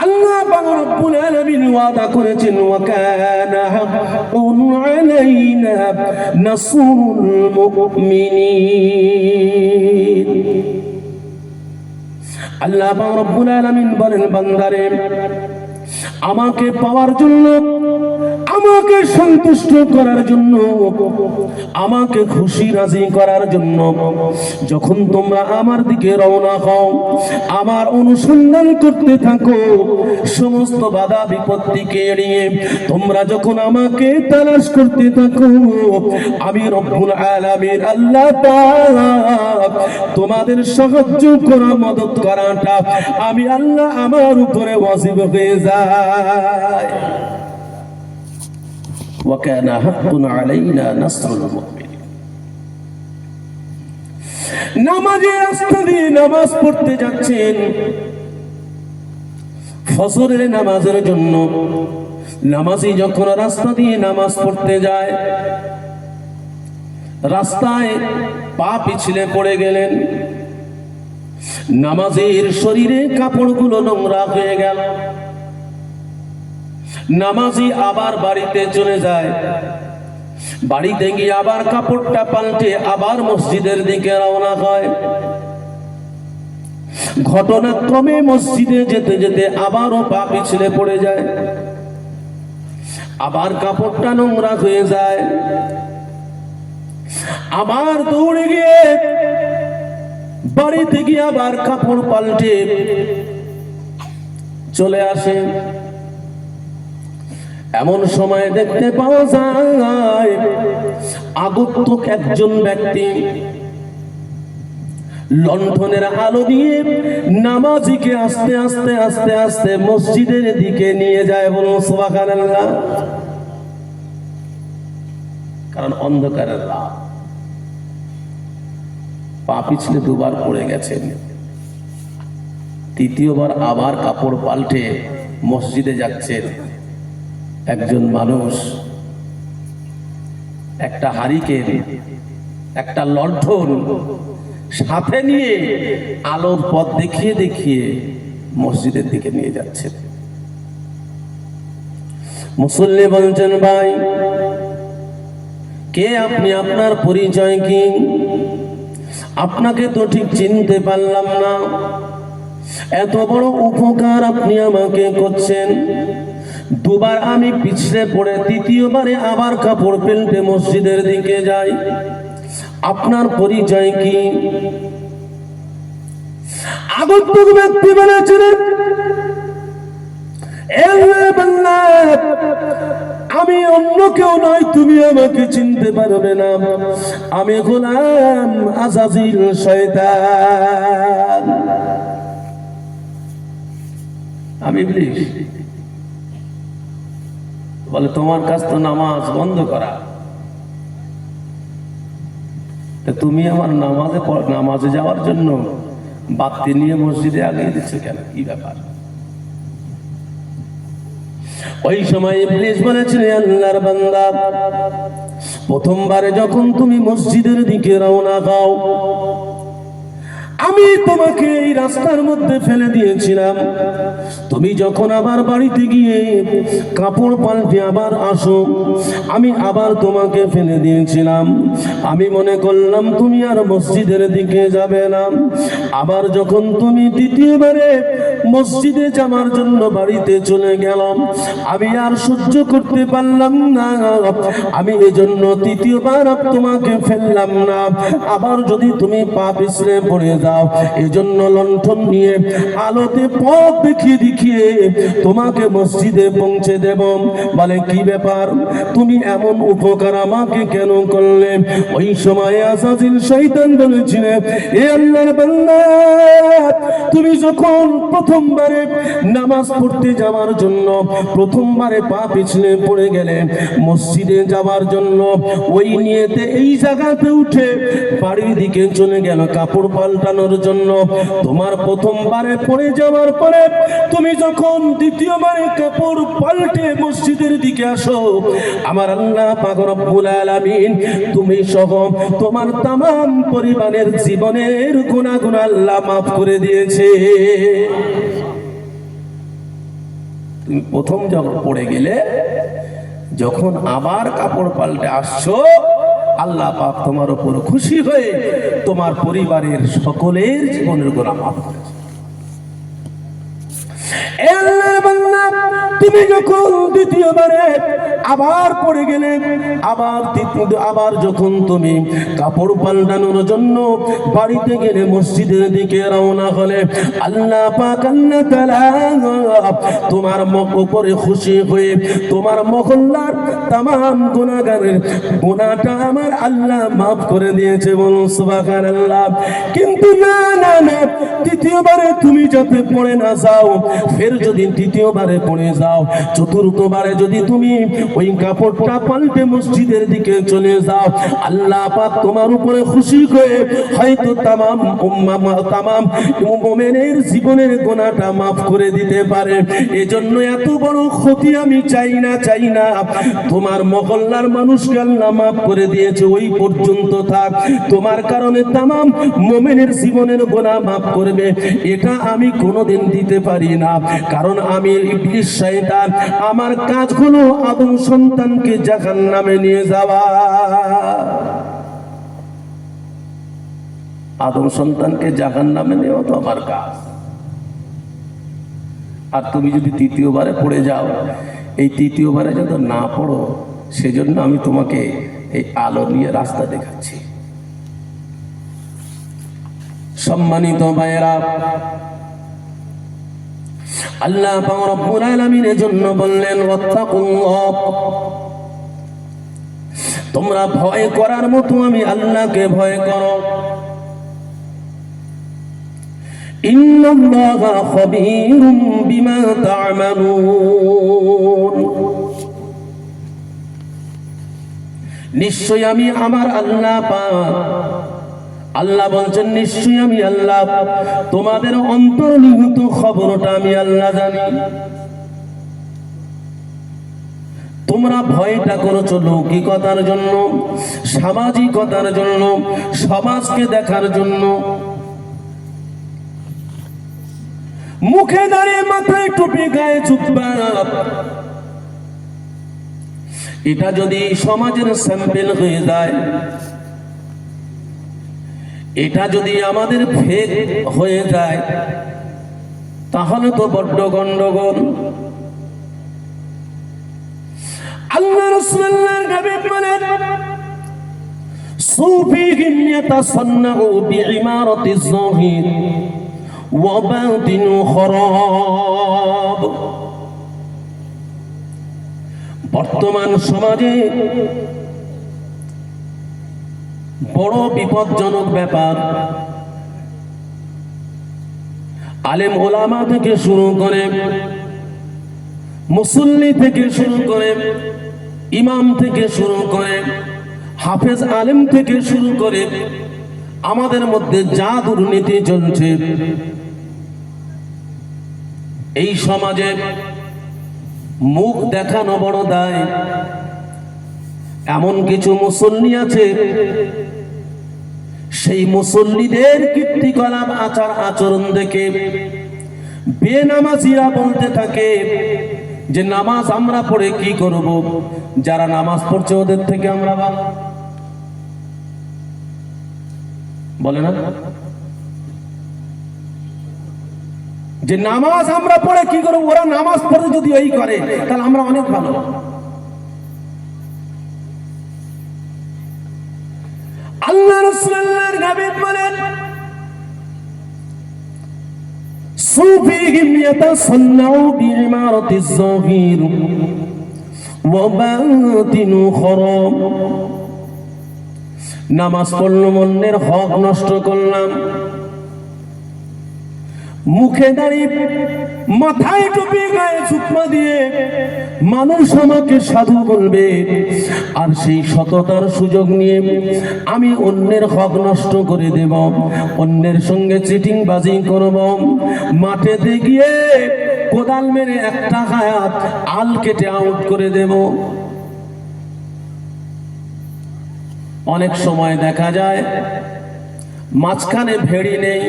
আল্লাহ পাক রব্বুল আলামিন ওয়াদা করেছেন ওয়া কানা হাক্কান আলাইনা নাসরুল মুমিনিন। আল্লাহ পাক রব্বুল আলামিন বলেন বান্দারে আমাকে পাওয়ার জন্য, আমাকে সন্তুষ্ট করার জন্য, আমাকে খুশি রাজি করার জন্য যখন তোমরা আমার দিকে রওনা হও, আমার অনুসন্ধান করতে থাকো, সমস্ত বাধা বিপত্তিকে এড়িয়ে তোমরা যখন আমাকে তালাশ করতে থাকো, আমি রব্বুল আলামিন আল্লাহ পাক তোমাদের সাহায্য করা, মদত করাটা আমি আল্লাহ আমার উপরে ওয়াজিব হয়ে যায়। ওয়া কানা হাক্কান আলাইনা নাসরুল মুমিনিন। নামাজের রাস্তা দিয়ে নামাজ পড়তে যাচ্ছেন, ফজরের নামাজের জন্য নামাজি যখন রাস্তা দিয়ে নামাজ পড়তে যায়, রাস্তায় পা পিছলে পড়ে গেলেন, নামাজের শরীরে কাপড়গুলো নোংরা হয়ে গেল, নামাজি আবার বাড়িতে চলে যায়, বাড়িতে গিয়ে আবার কাপড়টা পাল্টে আবার মসজিদের দিকে রওনা হয়। ঘটনাক্রমে মসজিদে যেতে যেতে আবারও পা পিছলে পড়ে যায়, আবার কাপড়টা নোংরা হয়ে যায়, আবার দৌড়ে গিয়ে বাড়িতে গিয়ে আবার কাপড় পাল্টে চলে আসে। এমন সময় দেখতে পাওয়া যায় আগন্তুক একজন ব্যক্তি লণ্ঠনের আলো দিয়ে নামাজিকে আস্তে আস্তে আস্তে আস্তে মসজিদের দিকে নিয়ে যায়। বলুন সুবহানাল্লাহ। কারণ অন্ধকারের রাত, পা পিছলে দুবার পড়ে গেছেন, তৃতীয়বার আবার কাপড় পাল্টে মসজিদে যাচ্ছেন। একজন মানুষ একটা হারিকেন, একটা লণ্ঠন সাথে নিয়ে আলোর পথ দেখিয়ে দেখিয়ে মসজিদের দিকে নিয়ে যাচ্ছে। মুসল্লি বলছেন ভাই কে আপনি, আপনার পরিচয় কি? আপনাকে তো ঠিক চিনতে পারলাম না, এত বড় উপকার আপনি আমাকে করছেন। দুবার আমি পিছলে পড়ে তৃতীয়বারে আবার কাপড় পেল্টে মসজিদের দিকে যাই, আপনার পরিচয় কি? আগন্তুক ব্যক্তি বলেছিলেন আমি অন্য কেউ নয়, তুমি আমাকে চিনতে পারবে না, আমি গোলাম আযাজিল শয়তান, আমি ইবলিস। বলে তোমার কাজ তো নামাজ বন্ধ করা, তুমি আমার নামাজে যাওয়ার জন্য বাতি নিয়ে মসজিদে আগিয়ে দিচ্ছ কেন, কি ব্যাপার? ওই সময় ইবলিস বলেছিল আল্লাহর বান্দা, প্রথমবারে যখন তুমি মসজিদের দিকে রওনা দাও, আমি তোমাকে এই রাস্তার মধ্যে ফেলে দিয়েছিলাম, তুমি যখন আবার বাড়িতে গিয়ে কাপড় পাল্টে আবার আসো, আমি আবার তোমাকে ফেলে দিয়েছিলাম। আমি মনে করলাম তুমি আর মসজিদের দিকে যাবে না। আবার যখন তুমি দ্বিতীয়বারে মসজিদে যাওয়ার জন্য বাড়িতে চলে গেলাম, আমি আর সহ্য করতে পারলাম না, আমি এজন্য তৃতীয়বার তোমাকে ফেললাম না। আবার যদি তুমি পা পিছলে পড়ে যাও, এজন্য লণ্ঠন নিয়ে আলোতে পথ দেখিয়ে দেখিয়ে তোমাকে মসজিদে পৌঁছে দেব। বলে কি ব্যাপার, তুমি এমন উপকার আমাকে কেন করলে? ওই সময় আসাজিল শয়তান বলেছিল, এ আল্লাহর বান্দা, তুমি যখন প্রথমবারে নামাজ পড়তে যাওয়ার জন্য প্রথমবারে পা পিছলে পড়ে গেলে মসজিদে যাওয়ার জন্য, ওই নিয়েতে এই জায়গাতে উঠে বাড়ির দিকে চলে গেল কাপড় পাল্টানোর জন্য, তোমার প্রথমবারে পড়ে যাওয়ার পরে তুমি যখন দ্বিতীয়বারে কাপড় পাল্টে মসজিদের দিকে আসো, আমার আল্লাহ পাক রব্বুল আলামিন তুমি সহ তোমার তামাম পরিবারের জীবনের গুনাহ আল্লাহ মাফ করে দিয়েছে। তুমি প্রথম যখন পড়ে গেলে, যখন আবার কাপড় পাল্টে আসছো, আল্লাহ পাক তোমার উপর খুশি হয়ে তোমার পরিবারের সকলের জীবনের গুনাহ মাফ করেছে। তুমি যখন দ্বিতীয়বারে আবার পড়ে গেলে, আবার যখন তুমি কাপড় পাল্টানোর জন্য বাড়িতে গেলে মসজিদের দিকে রওনা হলে, আল্লাহ পাক আল্লাহ তাআলা তোমার উপরে খুশি হয়ে তোমার মহল্লার তামাম গুনাহগারের গুনাহটা আমার আল্লাহ মাফ করে দিয়েছে। বলুন সুবহানাল্লাহ। কিন্তু না না না, তৃতীয়বারে তুমি যাতে পড়ে না যাও, ফের যদি তৃতীয়বারে পড়ে যাও, চতুর্থবারে যদি তুমি ওই কাপড়টা পাল্টে মসজিদের দিকে চলে যাও, আল্লাহ পাক তোমার উপরে খুশি হয়ে হয়তো তামাম মুমিনের জীবনের গুনাহটা মাফ করে দিতে পারে। এজন্য এত বড় ক্ষতি আমি চাই না। তোমার মহল্লার মানুষকে আল্লাহ মাফ করে দিয়েছে, ওই পর্যন্ত থাক। তোমার কারণে তামাম মুমিনের জীবনের গুনাহ মাফ করবে, এটা আমি কোনোদিন দিতে পারি না। কারণ আমি ইবলিস শয়তান, আমার কাজ হলো আদম সন্তানকে জাহান্নামে নিয়ে যাওয়া। আদম সন্তানকে জাহান্নামে নেওয়া তো আমার কাজ। আর তুমি যদি তৃতীয়বারে পড়ে যাও, এই তৃতীয়বারে যদি না পড়ো, সেজন্য আমি তোমাকে এই আলো নিয়ে রাস্তা দেখাচ্ছি। সম্মানিত ভাইয়েরা, আল্লাহ পাক রব্বুল আলামিন এর জন্য বললেন, ওয়াত্তাকুল্লাহ, তোমরা ভয় করার মতো আমি আল্লাহকে ভয় করো। ইন্নাল্লাহা খাবীরুম বিমা তা'মালুন, নিশ্চয় আমি আমার আল্লাহ পাক, আল্লাহ বলছেন নিশ্চয়ই আমি আল্লাহ তোমাদের অন্তর্নিহিত খবরটা আমি আল্লাহ জানি। তোমরা ভয়টা করেছো লৌকিকতার জন্য, সামাজিকতার জন্য, সমাজকে দেখার জন্য। মুখে দাঁড়িয়ে মাথায় টুপি গায়ে জুব্বা, এটা যদি সমাজের স্যাম্পেল হয়ে যায়, এটা যদি আমাদের ফেক হয়ে যায়, তাহলে তো বড্ড গন্ডগোল। আল্লাহ রাসূলুল্লাহর নবী বলেন, সুফিহিম ইয়াতাসান্নাউ বিইমারাতিজ যাহির ওয়া বাতিনু খারাব। বর্তমান সমাজে বড় বিপজ্জনক ব্যাপার, আলেম ওলামা থেকে শুরু করে, মুসল্লি থেকে শুরু করে, ইমাম থেকে শুরু করে, হাফেজ আলেম থেকে শুরু করে, আমাদের মধ্যে যা দুর্নীতি চলছে, এই সমাজে মুখ দেখানো বড় দায়। এমন কিছু মুসল্লি আছে, সেই মুসল্লিদের কীর্তিকলাপ আচার আচরণ দেখে বেনামাজিরা বলতে থাকে যে নামাজ আমরা পড়ে কি করব, যারা নামাজ পড়ছে ওদের থেকে আমরা ভালো। বলে না যে নামাজ আমরা পড়ে কি করব, ওরা নামাজ পড়ে যদি ওই করে তাহলে আমরা অনেক ভালো। আল্লাহ রাসূলুল্লাহর নবী বলেন সুফিহিম ইয়াতাসান্নাউ বিইমারাতিজ যাহির ওয়া বাতিনু খারাম। নামাজ পড়লাম, অন্যের হক নষ্ট করলাম, মুখে দাঁড়িয়ে মাথায় টুপি গায়ে চুপমা দিয়ে মানুষ আমাকে সাধু বলবে, আর সেই সততার সুযোগ নিয়ে আমি অন্যের হক নষ্ট করে দেব, অন্যের সঙ্গে চিটিং বাজি করব, মাঠেতে গিয়ে কোদাল মেরে একটা হায়াত আল কেটে আউট করে দেব। অনেক সময় দেখা যায় মাঝখানে ভেড়ি নেই,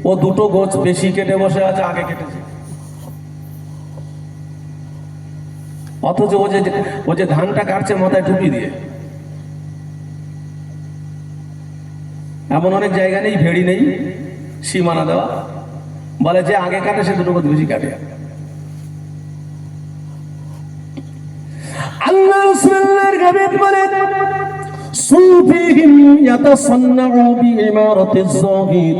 ও দুটো গোছ বেশি কেটে বসে আছে, আগে কেটেছে, অথচ ও যে ধানটা কাটছে মাথায় টুপি দিয়ে। এমন অনেক জায়গা নেই, ভেড়ি নেই, সীমানা দেওয়া, বলে যে আগে কাটে সে দুটো গোছ বেশি কাটে। আল্লাহ রাসূলুল্লাহর হাবিব বলেন সুফিহিম ইয়াতাসান্নাউ বিইমারাতিজ যাহির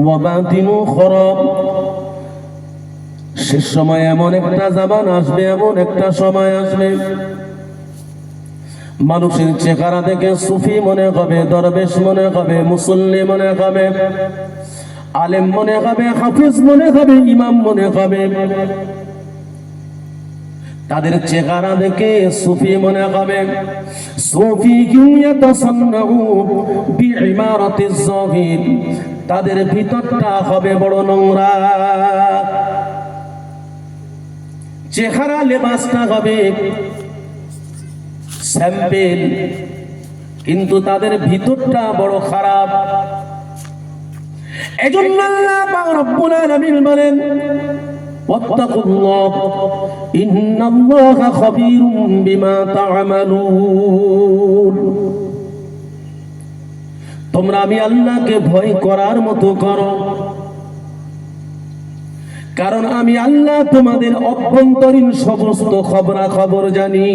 ওয়া বাতিনু খারাব। শেষ সময় এমন একটা জামান আসবে, এমন একটা সময় আসবে, মানুষের চেহারা দেখে সুফি মনে হবে, দরবেশ মনে হবে, মুসল্লি মনে হবে, আলেম মনে হবে, হাফিজ মনে হবে, ইমাম মনে হবে। তাদের চেহারা দেখে সুফি মনে হবে। সুফিহিম ইয়াতাসান্নাউ বিইমারাতিজ যাহির, তাদের ভিতরটা হবে বড় নোংরা, চেহারা লেবাসটা হবে স্যাম্পেল, কিন্তু তাদের ভিতরটা বড় খারাপ। এজন্য আল্লাহ পাক রব্বুল আলামিন বলেন ওয়াত্তাকুল্লাহ ইন্নাল্লাহা খাবীরুম বিমা তা'মালুন। তোমরা আমি আল্লাহকে ভয় করার মতো করো, কারণ আমি আল্লাহ তোমাদের অভ্যন্তরীণ সমস্ত খবরাখবর জানি।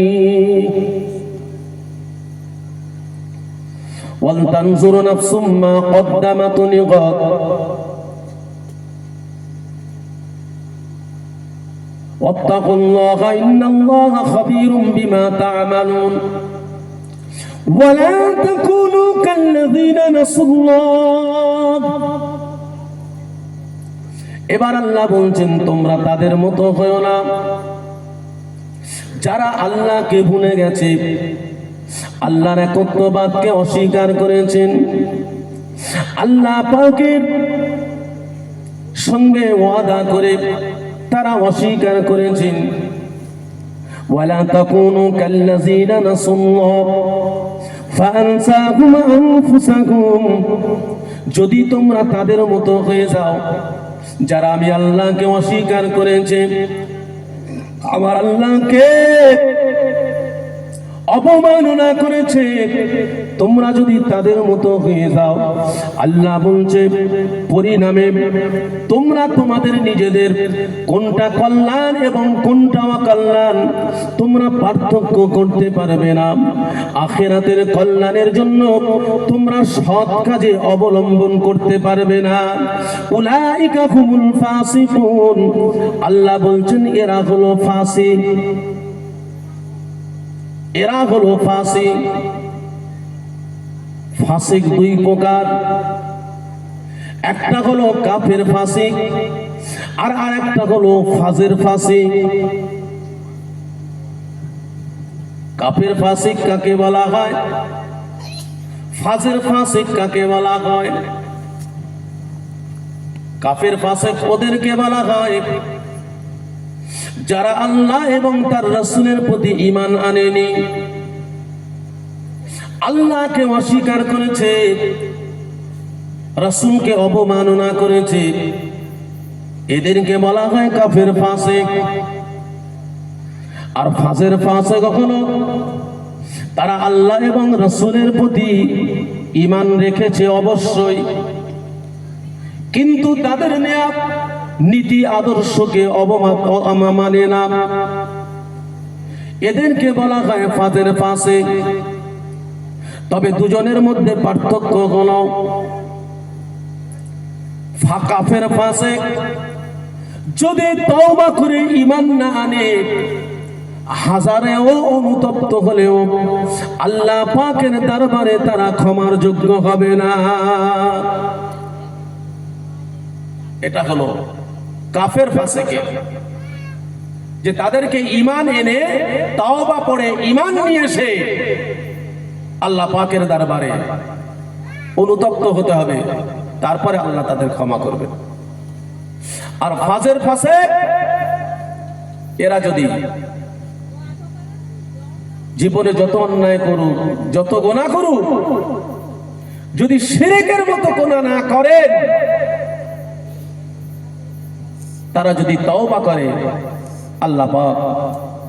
ওয়াল তানজুরু নাফসুম মা কদ্দামাত লিগাদ, ওয়াত্তাকুল্লাহা ইন্নাল্লাহা খাবীরুম বিমা তা'মালুন ওয়া লা তাকুনু কাল্লাযীনা নাসুল্লাহ। এবার আল্লাহ বলছেন তোমরা তাদের মতো হয়ো না যারা আল্লাহকে ভুলে গেছে, আল্লাহর একত্ববাদকে অস্বীকার করেছেন, আল্লাহ পাকের সঙ্গে ওয়াদা করে তারা অস্বীকার করেছেন। ওয়ালা তাকুনু কাল্লাযীনা নাসুল্লাহ ফাআনসাহুম আনফুসাহুম। যদি তোমরা তাদের মতো হয়ে যাও যারা আমি আল্লাহকে অস্বীকার করেছে, আমার আল্লাহকে অপমাননা করেছে, তোমরা যদি তাদের মতো হয়ে যাও, আল্লাহ বলছে পরিণামে তোমরা তোমাদের নিজেদের কোনটা কল্যাণ এবং কোনটা অকল্যাণ তোমরা পার্থক্য করতে পারবে না। আখিরাতের কল্যাণের জন্য তোমরা সৎ কাজে অবলম্বন করতে পারবে না। উলাইকা হুমুল ফাসিকুন, আল্লাহ বলছেন এরা হলো ফাসিক, এরা হলো ফাসিক। ফাসিক দুই প্রকার, একটা হলো কাফের ফাসিক আর আরেকটা হলো ফাজের ফাসিক। কাফের ফাসিক কাকে বলা হয়, ফাজের ফাসিক কাকে বলা হয়? কাফের ফাসিক ওদেরকে বলা হয় যারা আল্লাহ এবং তার রাসূলের প্রতি ঈমান আনেনি, আল্লাহকে অস্বীকার করেছে, রাসূলকে অবমাননা করেছে, এদেরকে বলা হয় কাফের ফাসিক। আর ফাসের ফাসিক হলো তারা আল্লাহ এবং রাসূলের প্রতি ঈমান রেখেছে অবশ্যই, কিন্তু তাদের নেয়া নীতি আদর্শকে মানে না, এদেরকে বলা হয় ফাসের ফাসিক। তবে দুজনের মধ্যে পার্থক্য হলো কাফের ফাসিক যদি তওবা করে ঈমান না আনে, হাজারেও অনুতপ্ত হলেও আল্লাহ পাকের দরবারে তারা ক্ষমার যোগ্য হবে না। এটা হলো কাফের ফাসিকের, যে তাদেরকে ঈমান এনে তওবা পড়ে ঈমান নিয়ে এসে আল্লাহ পাকের দরবারে অনুতপ্ত হতে হবে, তারপরে আল্লাহ তাদের ক্ষমা করবে। আর ফাজের ফাসিক এরা যদি জীবনে যত অন্যায় করুক, যত গুনাহ করুক, যদি শিরকের মতো গুনাহ না করে, তারা যদি তওবা করে, আল্লাহ পাক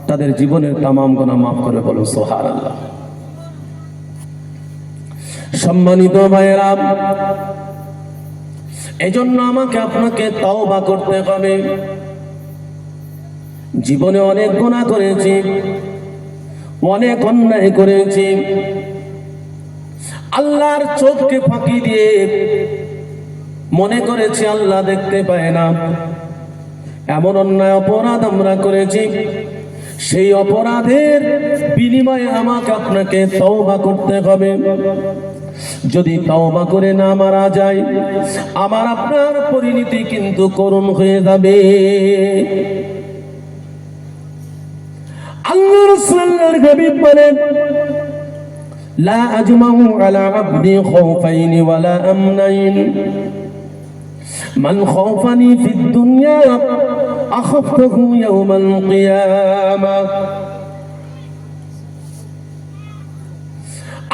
তাদের জীবনের তামাম গুনাহ মাফ করে। বলুন সুবহানাল্লাহ। সম্মানিত ভাইয়েরা, এজন্য আমাকে আপনাকে তওবা করতে হবে। জীবনে অনেক গুনাহ করেছি, অনেক অন্যায় করেছি, আল্লাহর চোখকে ফাঁকি দিয়ে মনে করেছি আল্লাহ দেখতে পায় না। এমন অন্যায় অপরাধ আমরা করেছি, সেই অপরাধের বিনিময়ে আমাকে আপনাকে তওবা করতে হবে। যদি তওবা করে না মারা যায়, আমার আপনার পরিণতি কিন্তু করুণ হয়ে যাবে। আল্লাহ রাসূলের হাবিব বলেন, লা আজমাউ আলা আবদি খাউফাইন ওয়ালা আমনাইন, মান খাওফানি ফিদ দুনিয়া আখাফতুহু ইয়াওমাল কিয়ামাহ।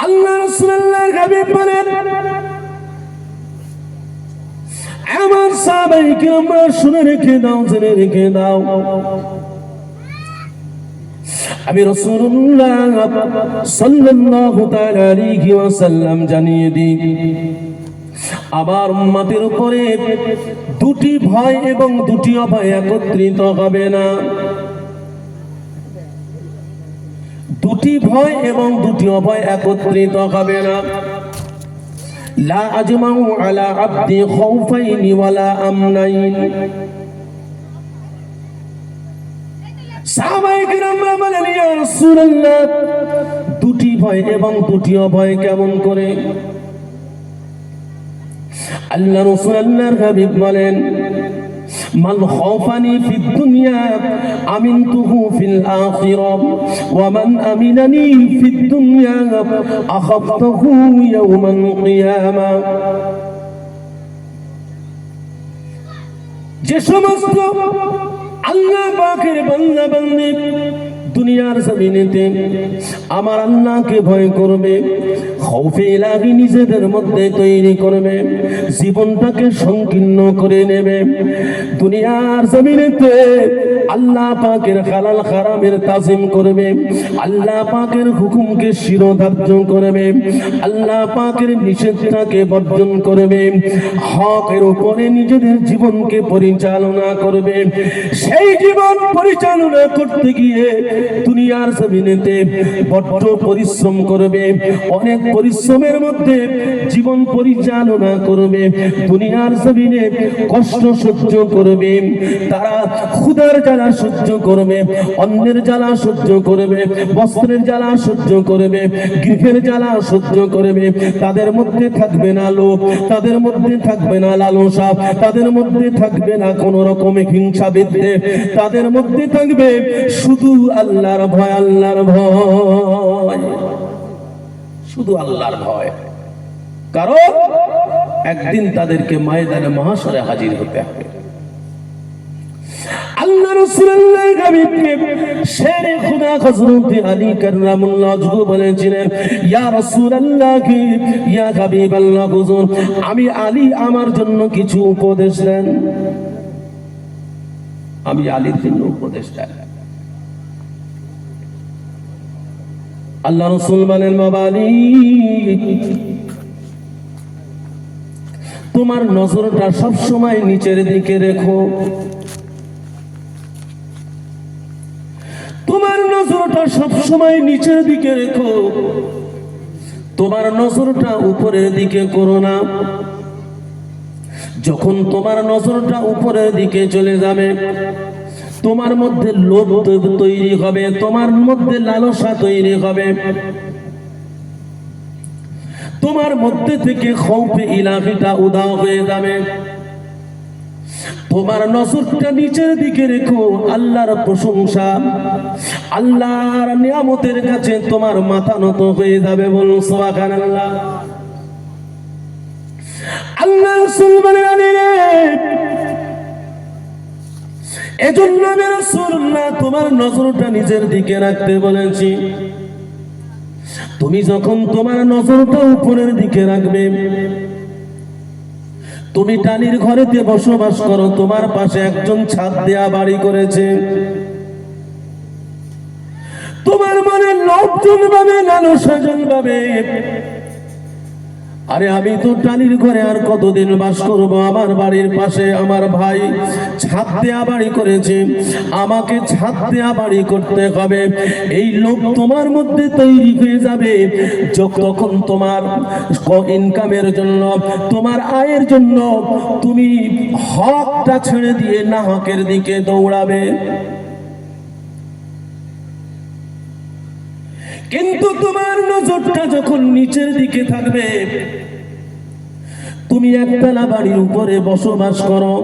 আল্লাহ রাসূলের হাবিব বলেন, আমার সাহাবায়ে কিরামরা শুনে রেখে দাও, জেনে রেখে দাও, আমি রাসূলুল্লাহ সাল্লাল্লাহু তাআলা আলাইহি ওয়াসাল্লাম জানিয়ে দিই, আমার উম্মতের উপরে দুটি ভয় এবং দুটি অভয় একত্রিত হবে না। দুটি ভয় এবং দুটি অভয় একত্রিত হবে না। লা আজমাউ আলা আবদি খাউফাইন ওয়ালা আমনাইন। সাহাবায়ে কিরামরা বলেন, ইয়া রাসূলুল্লাহ, দুটি ভয় এবং দুটি অভয় কেমন করে? আল্লাহ রাসূল আল্লাহর হাবিব বলেন, মান খাওফানি ফিদ দুনিয়া আমিনতুহু ফিল আখিরাহ ওয়া মান আমিনানি ফিদ দুনিয়া আখাফতুহু ইয়াওমাল কিয়ামাহ। যে সমস্ত আল্লাহ পাকের বান্দা বান্দী দুনিয়ার জমিনেতে আমার আল্লাহকে ভয় করবে, খৌফে ইলাহি নিজেদের মধ্যে তৈরি করবে, জীবনটাকে সংকীর্ণ করে নেবে, দুনিয়ার জমিনেতে আল্লাহ পাকের হালাল হারামের তাজিম করবে, আল্লাহ পাকের হুকুমকে শিরোধার্য করবে, আল্লাহ পাকের নিষেধটাকে বর্জন করবে, হকের উপরে নিজেদের জীবনকে পরিচালনা করবে। সেই জীবন পরিচালনা করতে গিয়ে দুনিয়ার জমিনেতে বড্ড পরিশ্রম করবে, অনেক পরিশ্রমের মধ্যে জীবন পরিচালনা করবে, দুনিয়ার জমিনে কষ্ট সহ্য করবে, তারা ক্ষুধার জ্বালা সহ্য করবে, অন্যের জ্বালা সহ্য করবে, বস্ত্রের জ্বালা সহ্য করবে, গৃহের জ্বালা সহ্য করবে। তাদের মধ্যে থাকবে না লোভ, তাদের মধ্যে থাকবে না লালসা, তাদের মধ্যে থাকবে না কোন রকমের হিংসা বিদ্বেষ, তাদের মধ্যে থাকবে শুধু আল্লাহর ভয়, আল্লাহর ভয়, শুধু আল্লাহর ভয়। কারণ একদিন তাদেরকে ময়দানে মাহশরে হাজির হতে হবে। আল্লাহ রাসূলুল্লাহ হাবিবকে শেরে খুদা হযরত আলী কাররামুল্লাহ ওয়াজহু বলেছিলেন, ইয়া রাসূলুল্লাহ, ইয়া হাবিবাল্লাহ, হুজুর আমি আলী আমার জন্য কিছু উপদেশ দেন। আমি আলীর জন্য উপদেশ দেন। আল্লাহ রাসূল বলেন, বাবা আলী, তোমার নজরটা সব সময় নিচের দিকে রেখো। তোমার নজরটা সব সময় নিচের দিকে রেখো, তোমার নজরটা উপরের দিকে করো না। যখন তোমার নজরটা উপরের দিকে চলে যাবে, তোমার মধ্যে লোভ তৈরি হবে, তোমার মধ্যে লালসা তৈরি হবে, তোমার মধ্যে থেকে খৌফে ইলাহিটা উধাও হয়ে যাবে। তোমার নজরটা নিচের দিকে রেখো। আল্লাহর প্রশংসা, আল্লাহর নিয়ামতের কাছে তোমার মাথা নত হয়ে যাবে। বলুন সুবহানাল্লাহ। আল্লাহ রাসূল বলেন, এজন্য আমি রাসূলুল্লাহ তোমার নজরটা নিচের দিকে রাখতে বলেছি। তুমি যখন তোমার নজরটা উপরের দিকে রাখবে, তুমি টালির ঘরেতে বসবাস করো, তোমার পাশে একজন ছাদ দেয়া বাড়ি করেছে, তোমার মনে লোভ জন্মাবে, লালসা জন্মাবে। আরে আমি তো টালির ঘরে আর কতদিন বাস করব, আমার বাড়ির পাশে আমার ভাই ছাদ দেয়া বাড়ি করেছে, আমাকে ছাদ দেয়া বাড়ি করতে হবে। এই লোভ তোমার মধ্যে তৈরি হয়ে যাবে। তখন তোমার ইনকামের জন্য, তোমার আয়ের জন্য তুমি হকটা ছেড়ে দিয়ে না হকের দিকে দৌড়াবে। কিন্তু তোমার নজরটা যখন নিচের দিকে থাকবে, তুমি একতলা বাড়ির উপরে বসবাস করো,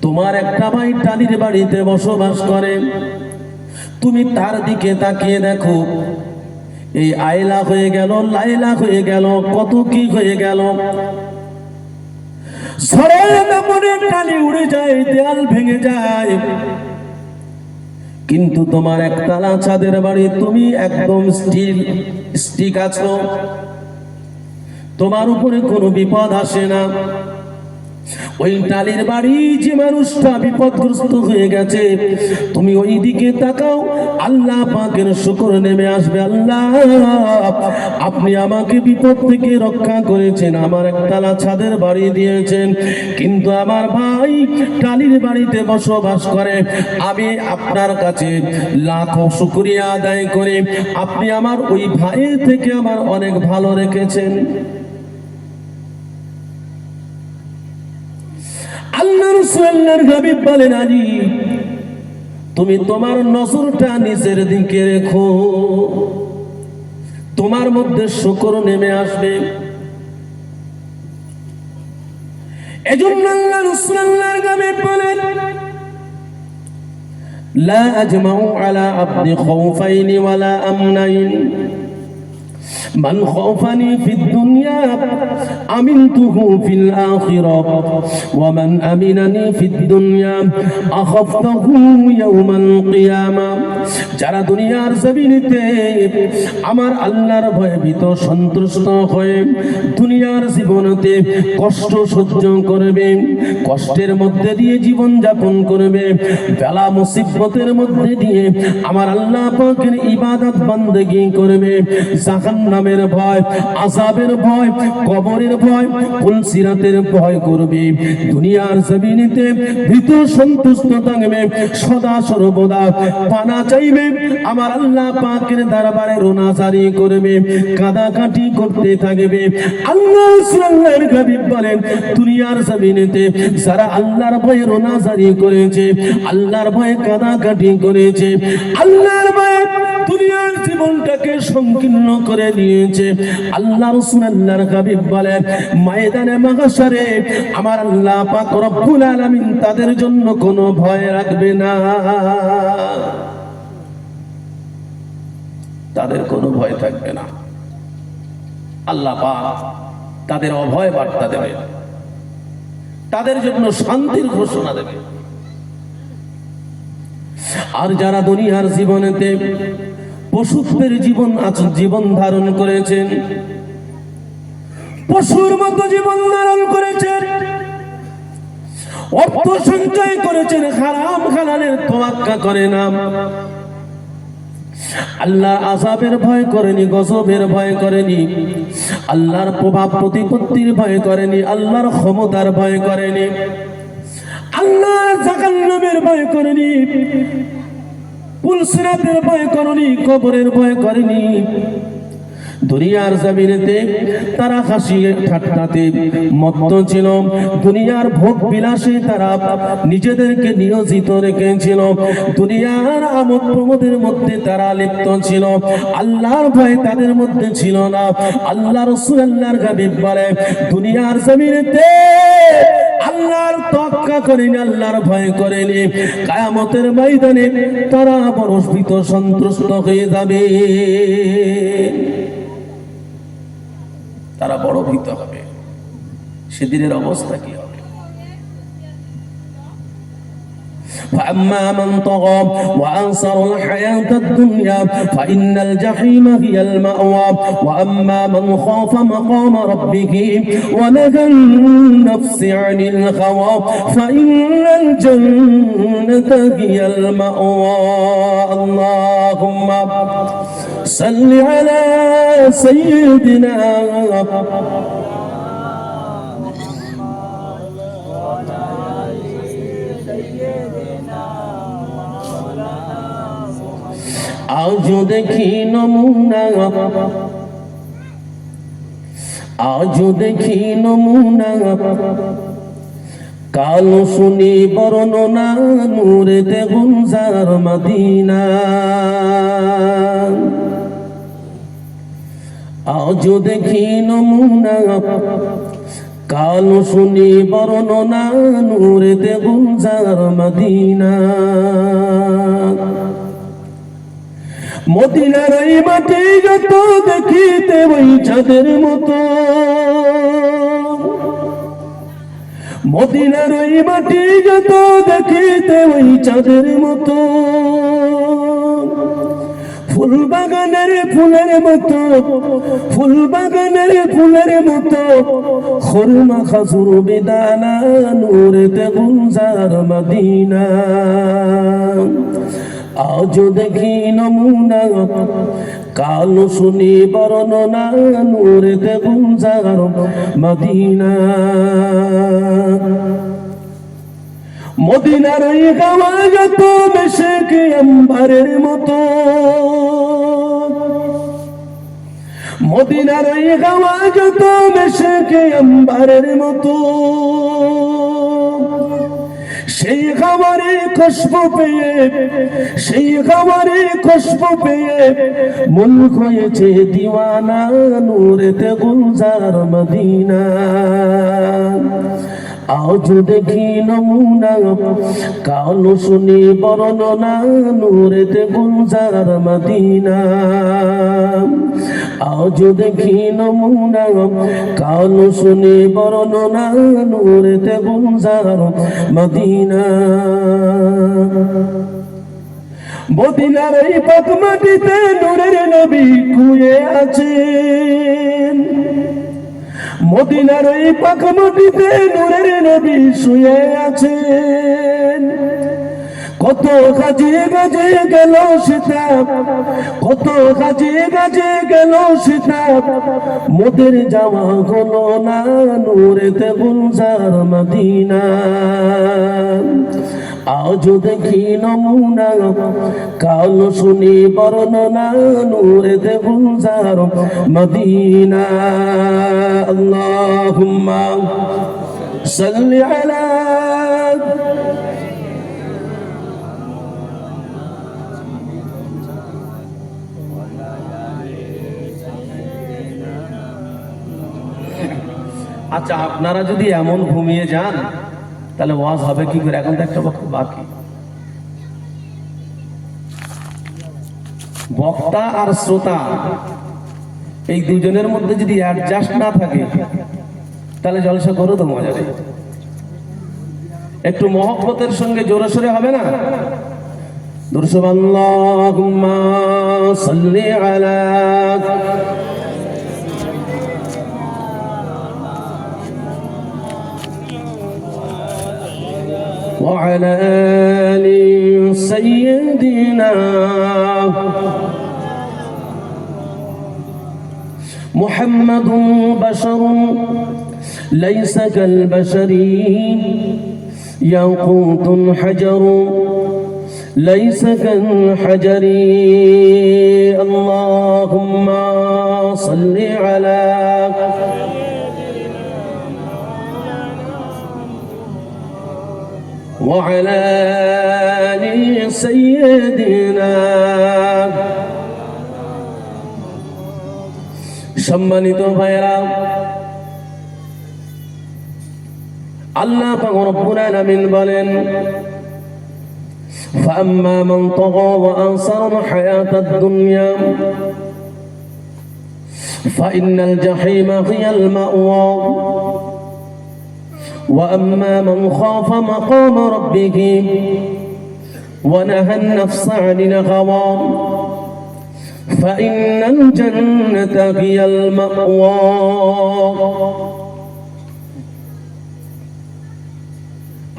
তোমার একটা ভাই টালির বাড়িতে বসবাস করে, তুমি তার দিকে তাকিয়ে দেখো, এই আয়লা হয়ে গেল, লাইলা হয়ে গেল, কত কি হয়ে গেল। ঝড়ের কাপড়ে টালি উড়ে যায়, দেয়াল ভেঙে যায়, কিন্তু তোমার একতলা ছাদের বাড়ি, তুমি একদম স্টিক আছো, তোমার উপরে কোনো বিপদ আসে না। ওই টালির বাড়ি যে মানুষটা বিপদগ্রস্ত হয়ে গেছে, তুমি ওই দিকে তাকাও, আল্লাহ পাকের শুকর নেমে আসবে। আল্লাহ, আপনি আমাকে বিপদ থেকে রক্ষা করেছেন, আমার একতলা ছাদের বাড়ি দিয়েছেন, কিন্তু আমার ভাই টালির বাড়িতে বসবাস করে। আমি আপনার কাছে লাখো শুকরিয়া আদায় করে, আপনি আমার ওই ভাইয়ের থেকে আমার অনেক ভালো রেখেছেন। আল্লাহ রাসূলুল্লাহর হাবিব বলেন, আলী তুমি তোমার নজরটা নিচের দিকে রেখো, তোমার মধ্যে শুকর নেমে আসবে। এজন্য আল্লাহ রাসূলুল্লাহর হাবিব বলেন, লা আজমাউ আলা আবদি খাউফাইনি ওয়ালা আমনাইন, মান খাওফানি ফিদ দুনিয়া আমিনতুহু ফিল আখিরাহ, ওয়া মান আমিনানি ফিদ দুনিয়া আখাফতুহু ইয়াওমাল কিয়ামাহ। যারা দুনিয়ার জমিনেতে আমার আল্লাহর ভয়ে ভীত সন্তুষ্ট হয়ে দুনিয়ার জীবনেতে কষ্ট সহ্য করবে, কষ্টের মধ্যে দিয়ে জীবন যাপন করবে, বেলা মুসিবতের মধ্যে দিয়ে আমার আল্লাহ পাকের ইবাদত বান্দেগি করবে, জাহান্নামের ভয়, আযাবের ভয়, কবরের ভয়, পুলসিরাতের ভয় করবে, দুনিয়ার জমিনেতে ভীত সন্তুষ্ট থাকবে, সদা সর্বদা পানা চাইবে, আমার আল্লাহ পাকের দরবারে রোনাজারি করবে, কাঁদাকাটি করতে থাকবে। আল্লাহ রাসূলুল্লাহর হাবিব বলেন, দুনিয়ার জমিনেতে যারা আল্লাহর ভয়ে রোনাজারি করেছে, আল্লাহর ভয়ে কাঁদাকাটি করেছে, আল্লাহর ভয়ে দুনিয়ার জীবনটাকে সংকীর্ণ করে নিয়েছে, আল্লাহ রাসূলুল্লাহর হাবিব বলেন, ময়দানে মাহশারে আমার আল্লাহ পাক রব্বুল আলামিন তাদের জন্য কোনো ভয় রাখবে না, তাদের কোনো ভয় থাকবে না। আল্লাহ পাক তাদের অভয় বার্তা দেবে, তাদের জন্য শান্তির ঘোষণা দেবে। আর যারা দুনিয়ার জীবনেতে পশুত্বের জীবন ধারণ করেছেন, পশুর মতো জীবন ধারণ করেছেন, অর্থ সঞ্চয় করেছেন, হারাম হালালের তোয়াক্কা করে না, আল্লাহ আযাবের ভয় করেনি, গজবের ভয় করেনি, আল্লাহর প্রভাব প্রতিপত্তির ভয় করেনি, আল্লাহর ক্ষমতার ভয় করেনি, আল্লাহর জাহান্নামের ভয় করেনি, পুলসিরাতের ভয় করেনি, কবরের ভয় করেনি। দুনিয়ার জমিনেতে তারা হাসি ঠাট্টাতে মত্ত ছিল, দুনিয়ার ভোগ বিলাসে তারা নিজেদেরকে নিয়োজিত রেখেছিল, দুনিয়ার আমোদ প্রমোদের মধ্যে তারা লিপ্ত ছিল, আল্লাহর ভয় তাদের মধ্যে ছিল না। আল্লাহ রাসূল আল্লাহর হাবিব বলে, দুনিয়ার জমিনেতে আল্লাহর তোয়াক্কা করেনি, আল্লাহর ভয় করেনি, কিয়ামতের ময়দানে তারা বড় ভীত সন্ত্রস্ত হয়ে যাবে, তারা বড় ভীত হবে। সেদিনের অবস্থা কি হবে? فأما من طغى وآثر الحياة الدنيا فإن الجحيم هي المأوى وأما من خاف مقام ربه ونهى النفس عن الهوى فإن الجنة هي المأوى اللهم صل على سيدنا আজও দেখি নমুনা, আজও দেখি নমুনা, কাল শুনি বর্ণনা, নূরেতে গুঞ্জার মদিনা। আজও দেখি নমুনা, কাল শুনি বর্ণনা, নূরেতে গুঞ্জার মদিনা। মদিনার এই মাটি যত দেখিতে ওই চাঁদের মতো, মদিনার ওই মাটি যত দেখিতে ওই চাঁদের মতো, ফুল বাগানের ফুলের মতো, ফুল বাগানের ফুলের মতো, খুরমা খাজুর বেদানা, নূরেতে গুঞ্জার মদিনা। আজও দেখি নমুনা, কাল শুনি বর্ণনা, নূরেতে গুঞ্জার মদিনা। মদিনার এই হাওয়া যত মেশকে আম্বারের মতো, মদিনার এই হাওয়া যত মেশকে আম্বারের মতো, সেই খাবারে খুশবু পেয়ে, সেই খাবারে খুশবু পেয়ে মন হয়েছে দিওয়ানা, নূরেতে গুঞ্জার মদিনা। আজও দেখি নমুনা, কাল শুনি বর্ণনা, নূরেতে গুঞ্জার মদিনা। আজও দেখি নমুনা, কাল শুনি বর্ণনা, নূরেতে গুঞ্জার মদিনা। মদিনার এই পাক মাটিতে নূরের নবী শুয়ে আছেন, মদিনার এই পাক মাটিতে নূরের নবী শুয়ে আছেন। কত কাজে কাজে গেল সীতা, কত কাজে কাজে গেল সীতা, মোদের যাওয়া হলো না, নূরেতে গুঞ্জার মদিনা। আজও দেখি নমুনা, কাল শুনি বর্ণনা, নূরেতে গুঞ্জার মদিনা। আল্লাহুম্মা সাল্লি আলা। আচ্ছা, আপনারা যদি এমন ঘুমিয়ে যান তাহলে ওয়াজ হবে কি করে? এখন তো একটা বক্তা বাকি। বক্তা আর শ্রোতা এই দুজনের মধ্যে যদি অ্যাডজাস্ট না থাকে তাহলে জলসা করো তো মজা নেই। একটু মহব্বতের সঙ্গে জোরে সোরে হবে না? দুরূদ আল্লাহুম্মা সাল্লি আলা وعلى آل سيدنا محمد بشر ليس كالبشر ياقوت حجر ليس كالحجر اللهم صل على وعلى آل سيدنا সম্মানিত ভাইরা, আল্লাহ পাক রব্বুল আলামিন বলেন فأما من طغى وآثر الحياة الدنيا فإن الجحيم هي المأوى وأما من خاف مقام ربه ونهى النفس عن الهوى فإن الجنة هي المأوى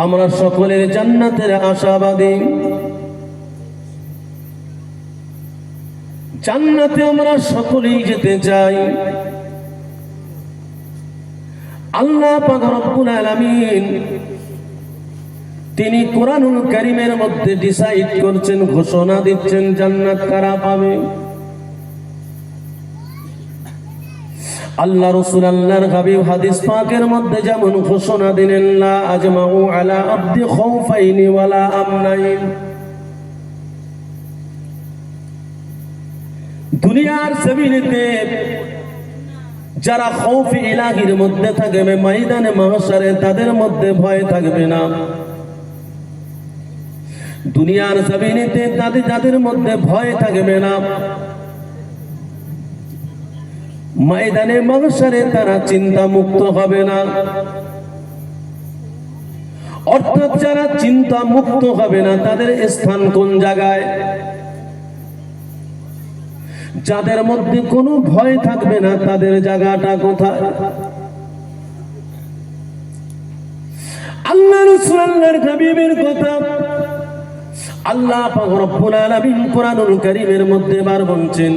আমরা সকলের জান্নাতের আশাবাদী। জান্নাতে আমরা সকলেই যেতে চাই। আল্লাহ পাক রব্বুল আলামিন তিনি কোরআনুল কারীমের মধ্যে ডিসাইড করছেন, ঘোষণা দিচ্ছেন জান্নাত কারা পাবে। আল্লাহ রাসূল আল্লাহর হাবিব হাদিস পাকের মধ্যে যেমন ঘোষণা দিলেন লা আজমাউ আলা আবদি খাউফাইনি ওয়ালা আমনাইন, দুনিয়ার জমিনেতে যারা খৌফে ইলাহির মধ্যে থাকবে ময়দানে মাহশারে তাদের মধ্যে ভয় থাকবে না। দুনিয়ার জমিনেতে যাদের মধ্যে ভয় থাকবে না, ময়দানে মাহশারে তারা চিন্তা মুক্ত হবে না। অর্থাৎ যারা চিন্তা মুক্ত হবে না তাদের স্থান কোন জায়গায়? যাদের মধ্যে কোনো ভয় থাকবে না তাদের জায়গাটা কোথায়? আল্লাহ রাসূল আল্লাহর হাবিবের কথা আল্লাহ পাক রব্বুল আলামিন কোরআনুল কারীমের মধ্যে বার বলছেন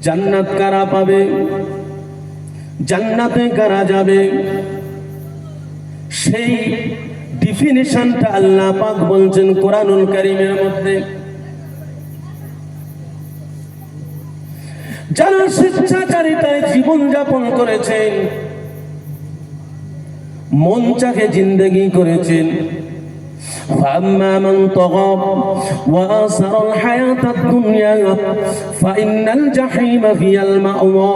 জান্নাত কারা পাবে, জান্নাতে কারা যাবে, সেই ডেফিনিশনটা আল্লাহ পাক বলছেন কোরআনুল কারীমের মধ্যে। যারা স্বেচ্ছাচারিতায় জীবন যাপন করেছেন, মন চাকে জিন্দেগি করেছেন, فأما من طغى وآثر الحياة الدنيا فإن الجحيم هي المأوى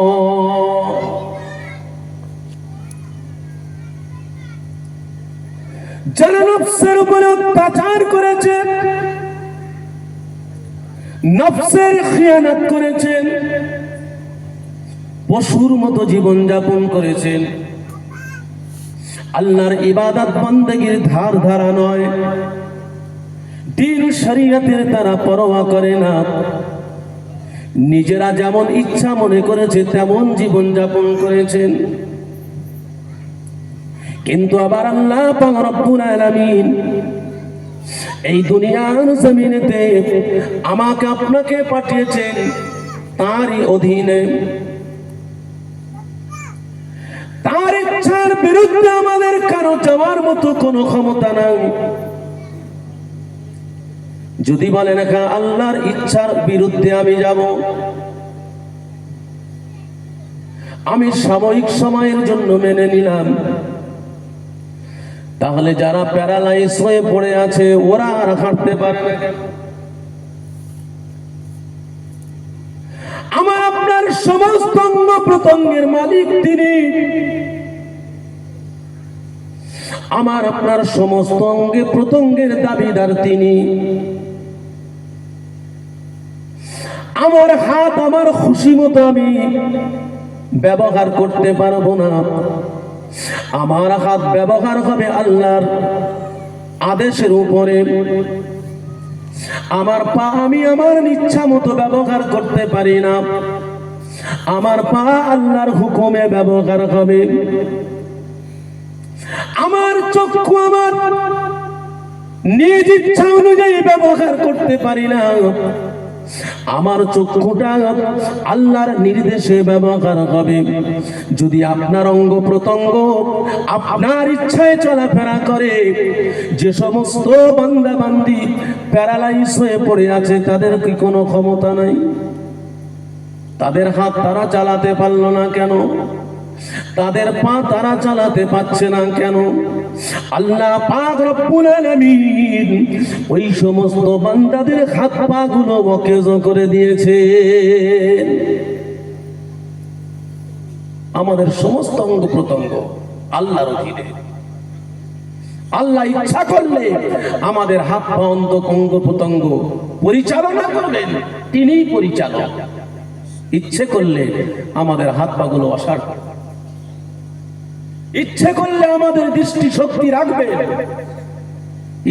যারা নফসের উপর অত্যাচার করেছে, নফসের খিয়ানত করেছেন, পশুর মতো জীবন যাপন করেছেন, আল্লাহর ইবাদত বন্দেগীর ধার ধারা নয়, দ্বীন শরীয়তের তারা পরোয়া করে না, নিজেরা যেমন ইচ্ছা মনে করেছে তেমন জীবন যাপন করেছেন। কিন্তু আবার আল্লাহ পাক রব্বুল আলামিন এই দুনিয়ার জমিনেতে আমাকে আপনাকে পাঠিয়েছেন তারই অধীনে। তার ইচ্ছার বিরুদ্ধে আমাদের কারো যাওয়ার মতো কোনো ক্ষমতা নাই। যদি বলেন আল্লাহর ইচ্ছার বিরুদ্ধে আমি যাব, আমি সাময়িক সময়ের জন্য মেনে নিলাম, তাহলে যারা প্যারালাইজ হয়ে পড়ে আছে ওরা আর হাঁটতে পারে না কেন? আমার আপনার সমস্ত অঙ্গ প্রত্যঙ্গের মালিক তিনি, আমার আপনার সমস্ত অঙ্গে প্রত্যঙ্গের দাবিদার তিনি। আমার হাত আমার খুশি মতো আমি ব্যবহার করতে পারবো না, আমার হাত ব্যবহার হবে আল্লাহর আদেশের উপরে। আমার পা আমি আমার ইচ্ছা মতো ব্যবহার করতে পারি না, আমার পা আল্লাহর হুকুমে ব্যবহার হবে। আমার চক্ষু আমার নিজ ইচ্ছা অনুযায়ী ব্যবহার করতে পারি না, আমার চক্ষুটা আল্লাহর নির্দেশে ব্যবহার হবে। যদি আপনার অঙ্গ প্রত্যঙ্গ আপনার ইচ্ছায় চলাফেরা করে, যে সমস্ত বান্দা বান্দি প্যারালাইজ হয়ে পড়ে আছে, তাদের কি কোনো ক্ষমতা নাই? তাদের হাত তারা চালাতে পারলো না কেন? তাদের পা তারা চালাতে পারছে না কেন? আল্লাহ পাক রব্বুল আলামিন ওই সমস্ত বান্দাদের হাত পা গুলো অকেজ করে দিয়েছে। আমাদের সমস্ত অঙ্গ প্রত্যঙ্গ আল্লাহর অধীনে। আল্লাহ ইচ্ছা করলে আমাদের হাত পা অঙ্গ প্রত্যঙ্গ পরিচালনা করবেন, তিনিই পরিচালক। ইচ্ছে করলে আমাদের হাত পা গুলো অসাড়, ইচ্ছে করলে আমাদের দৃষ্টি শক্তি রাখবে,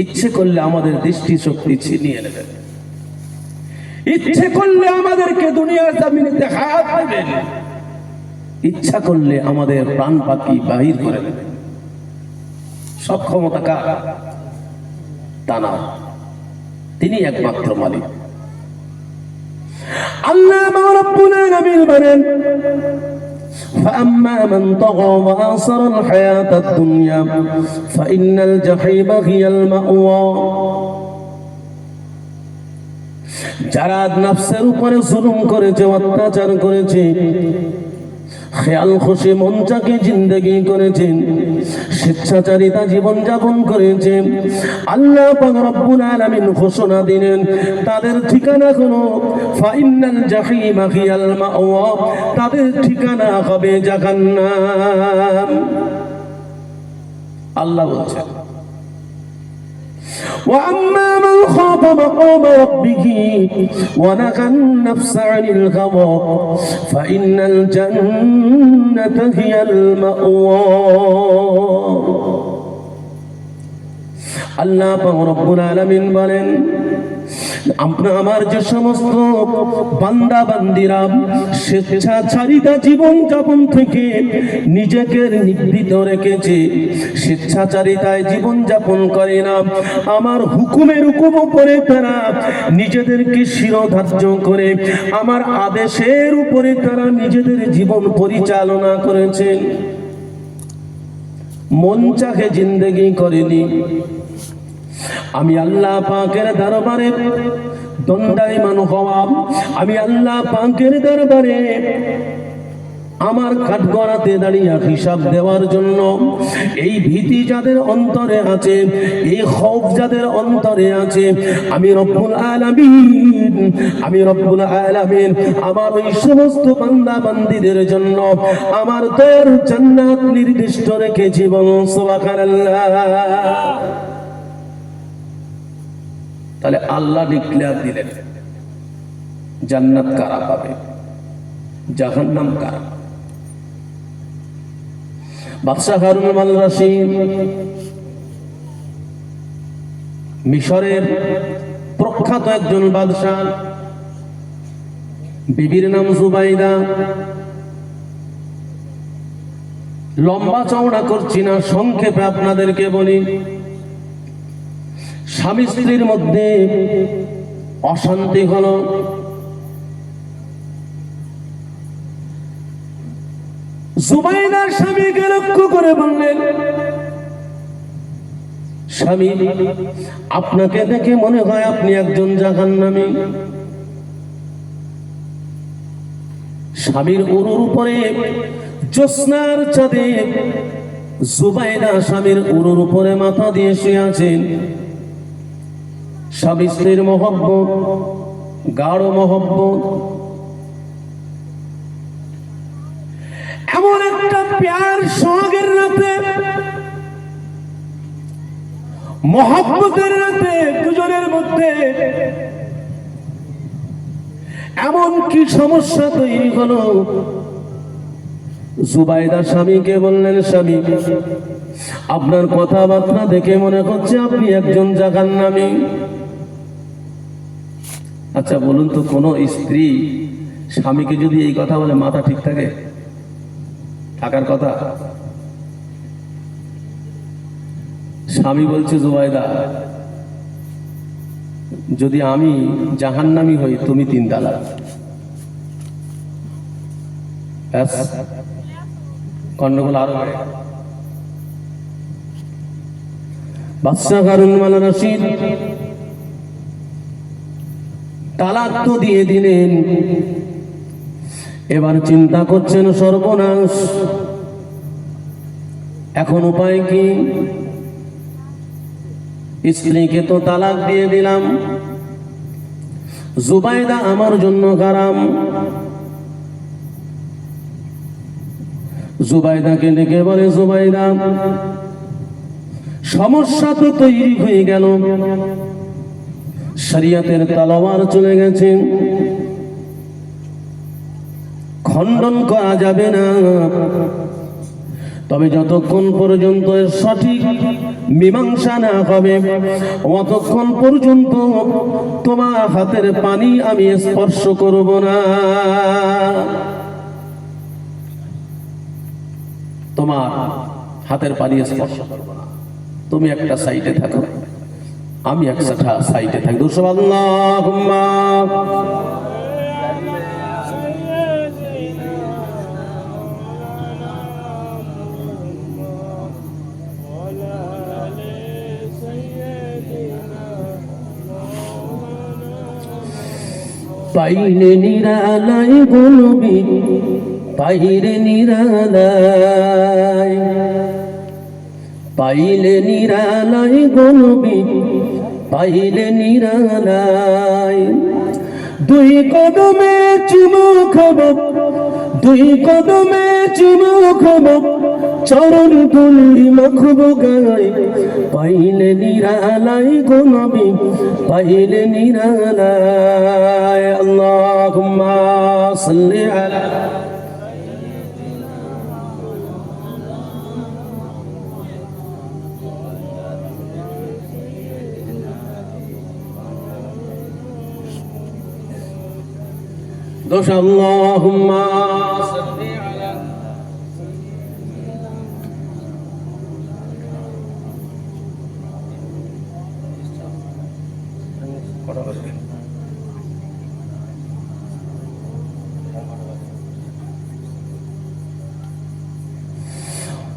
ইচ্ছে করলে আমাদের দৃষ্টি শক্তি ছিনিয়ে নেবেন, ইচ্ছে করলে আমাদেরকে দুনিয়ার জমিনে দেখাত দেবেন, ইচ্ছা করলে আমাদের প্রাণ পাখি বাহির করে দেবেন। সব ক্ষমতা কার? তা না, তিনি একমাত্র মালিক। আল্লাহ রাব্বুল আলামিন বলেন, فأما من طغى وآثر الحياة الدنيا فإن الجحيم هي المأوى। যারা নফসের উপরে জুলুম করেছে, অত্যাচার করেছে, খেয়াল খুশি মন চাকে জিন্দেগি করেছেন, স্বেচ্ছাচারিতা জীবন যাপন করেছে, আল্লাহ পাক রব্বুল আলামিন ঘোষণা দিলেন তাদের ঠিকানা হলো ফাইনাল জাহিম হিয়াল মাওয়া, তাদের ঠিকানা হবে জাহান্নাম। আল্লাহ বলছেন, وأما من خاف مقام ربه ونهى النفس عن الهوى فإن الجنة هي المأوى। আল্লাহ পাক রব্বুল আলামিন বলেন, আমার যে সমস্ত বান্দা বান্দিরা স্বেচ্ছাচারিতা জীবন যাপন থেকে নিজেকে নিবৃত রেখেছে, স্বেচ্ছাচারিতায় জীবন যাপন করে না, আমার হুকুমের উপরে তারা নিজেদেরকে শিরোধার্য করে আমার আদেশের উপরে তারা নিজেদের জীবন পরিচালনা করেছেন, মন চাহে জিন্দেগি করেনি, আমি আল্লাহ পাকের দরবারে দণ্ডায়মান হওয়া, আমি আল্লাহ পাকের দরবারে আমার কাঠগড়াতে দাঁড়িয়ে হিসাব দেওয়ার জন্য এই ভীতি যাদের অন্তরে আছে, এই খৌফ যাদের অন্তরে আছে, আমি রব্বুল আলামিন আমার ওই সমস্ত বান্দা বান্দীদের জন্য আমার দয়ার জান্নাত নির্দিষ্ট রেখেছি। বলুন সুবহানাল্লাহ। তাহলে আল্লাহ ডিক্লেয়ার দিলেন জান্নাত কারা পাবে, জাহান্নাম কারা। বাদশাহ হারুন আল রশিদ মিশরের প্রখ্যাত একজন বাদশাহ, বিবির নাম জুবাইদা। লম্বা চওড়া করছি না, সংক্ষেপে আপনাদেরকে বলি, স্বামী স্ত্রীর মধ্যে অশান্তি হলো, জুবাইদার স্বামীকে লক্ষ্য করে বললেন, স্বামী আপনাকে দেখে মনে হয় আপনি একজন জাহান্নামী। স্বামীর উরুর উপরে জ্যোৎস্নার চাঁদে জুবাইদা স্বামীর উরুর উপরে মাথা দিয়ে শুয়ে আছেন। স্বামী স্ত্রীর মহব্বত, গাঢ় মহব্বত, এমন একটা প্যার সোহাগের রাতে, মহব্বতের রাতে দুজনের মধ্যে এমন কি সমস্যা তৈরি হলো। জুবাইদা স্বামীকে বললেন, স্বামী আপনার কথাবার্তা দেখে মনে হচ্ছে আপনি একজন জাহান্নামী। আচ্ছা বলুন তো, কোনো স্ত্রী স্বামীকে যদি এই কথা বলে মাথা ঠিক থাকে? থাকার কথা? স্বামী বলছে, জুবাইদা যদি আমি জাহান্নামী হই তুমি 3 তালাক। ব্যাস, গন্ডগোল আরো বাড়ে। বাদশা হারুন আল রশিদ তালাক তো দিয়ে দিলেন, এবার চিন্তা করছেন সর্বনাশ, এখন উপায় কি? স্ত্রীকে তো তালাক দিয়ে দিলাম, জুবাইদা আমার জন্য হারাম। জুবাইদাকে ডেকে বলে, জুবাইদা সমস্যা তো তৈরি হয়ে গেল, শরিয়তের তলোয়ার চলে গেছে, খণ্ডন করা যাবে না, তবে যতক্ষণ পর্যন্ত সঠিক মীমাংসা না হবে ততক্ষণ পর্যন্ত তোমার হাতের পানি আমি স্পর্শ করব না। তোমার হাতের পানি স্পর্শ করব না, তুমি একটা সাইডে থাকো, আমি একটা সাইডে থাকি। আল্লাহুম্মা পাইলে নিরালাই বলবি, পাইলে নিরালাই, পাইলে নিরালাই বলবি, পাইলে নিরালাই। 2 কদমে চুমু খাবো, 2 কদমে চুমু খাবো, চরণ তুলি মাখবো গায়ে, পাইলে নিরালাই গো নবী, পাইলে নিরালাই। আল্লাহুম্মা সাল্লি আলা দোষ। আল্লাহুম্মা সাল্লি আলা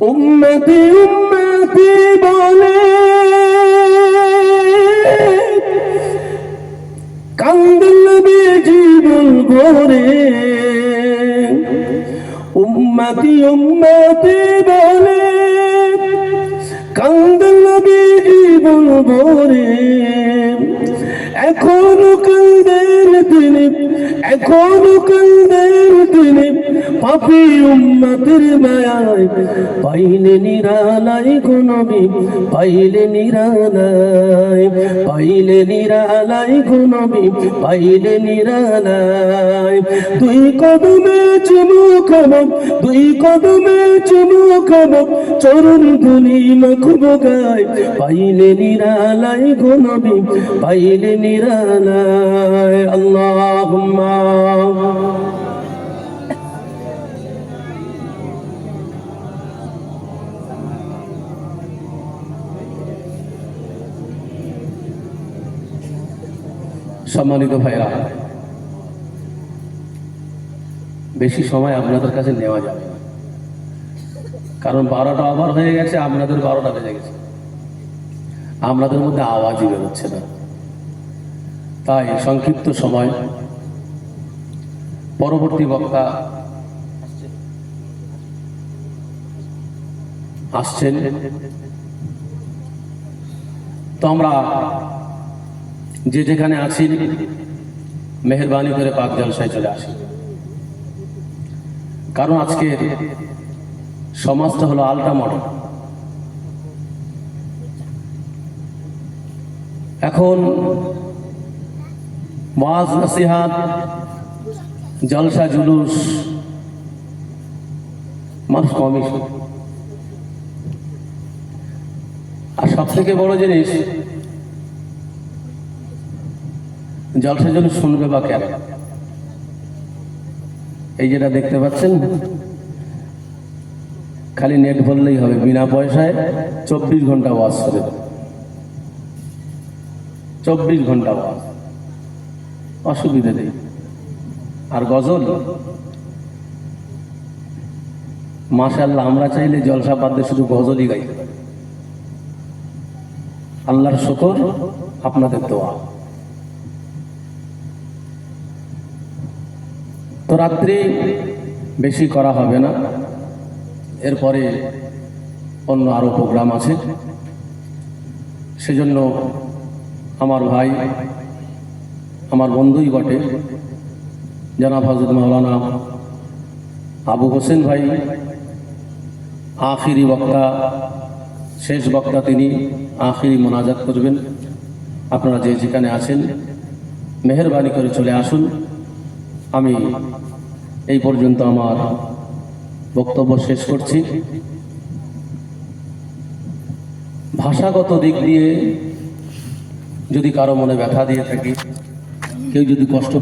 উম্মতি উম্মতি বলে কান্দলবি জীবন ভরে, উম্মতি উম্মতি বলে কান্দলবি জীবন ভরে। এখনো কান্দের দিনে, এখনো কান্দের দিনে, পাপী উম্মতের মায়ায়, পাইলে নিরালাই গো নবী, পাইলে নিরালাই, পাইলে নিরালাই গো নবী, পাইলে নিরালাই। 2 কদমে চুমু খাবো, 2 কদমে চুমু খাবো, চরণ ধুলি মাখবো গায়ে, পাইলে নিরালাই গো নবী, পাইলে নিরালাই। আল্লাহুম্মা সম্মানিত ভাইরা, বেশি সময় আপনাদের কাছে নেওয়া যাবে না, কারণ 12টা ওভার হয়ে গেছে, আপনাদের 12টা বেজে গেছে, আপনাদের মধ্যে আওয়াজই বেরোচ্ছে না। তাই সংক্ষিপ্ত সময়, পরবর্তী বক্তা আসছেন, তো আমরা যে যেখানে আছি মেহেরবানি করে পাক জলসায় চলে আসি, কারণ আজকে সমাজটা হলো আল্ট্রা মডার্ন। এখন ওয়াজ নসিহাত, জলসা জুলুস মানুষ কমই শোনে। আর সব থেকে বড় জিনিস, জলসা জন শুনবে বা কেন? এই যেটা দেখতে পাচ্ছেন, খালি নেট বললেই হবে, বিনা পয়সায় 24 ঘন্টা ওয়াজ করে, 24 ঘন্টা ওয়াজ, অসুবিধা নেই। আর গজল, মাশাআল্লাহ, আমরা চাইলে জলসা বাদ দিয়ে শুধু গজলই গাইতে পারি। আল্লাহর শুকর, আপনাদের দোয়া। তো রাত্রি বেশি করা হবে না, এরপরে অন্য আরো প্রোগ্রাম আছে। সেজন্য আমার ভাই, আমার বন্ধুই বটে, জনাব হযরত মাওলানা আবু হোসেন ভাই আখিরি বক্তা, শেষ বক্তা, তিনি আখিরি মোনাজাত করবেন। আপনারা যে যেখানে আছেন মেহেরবানি করে চলে আসুন। আমি এই পর্যন্ত আমার বক্তব্য শেষ করছি। ভাষাগত দিক দিয়ে যদি কারো মনে ব্যথা দিয়ে থাকি, কেউ যদি কষ্ট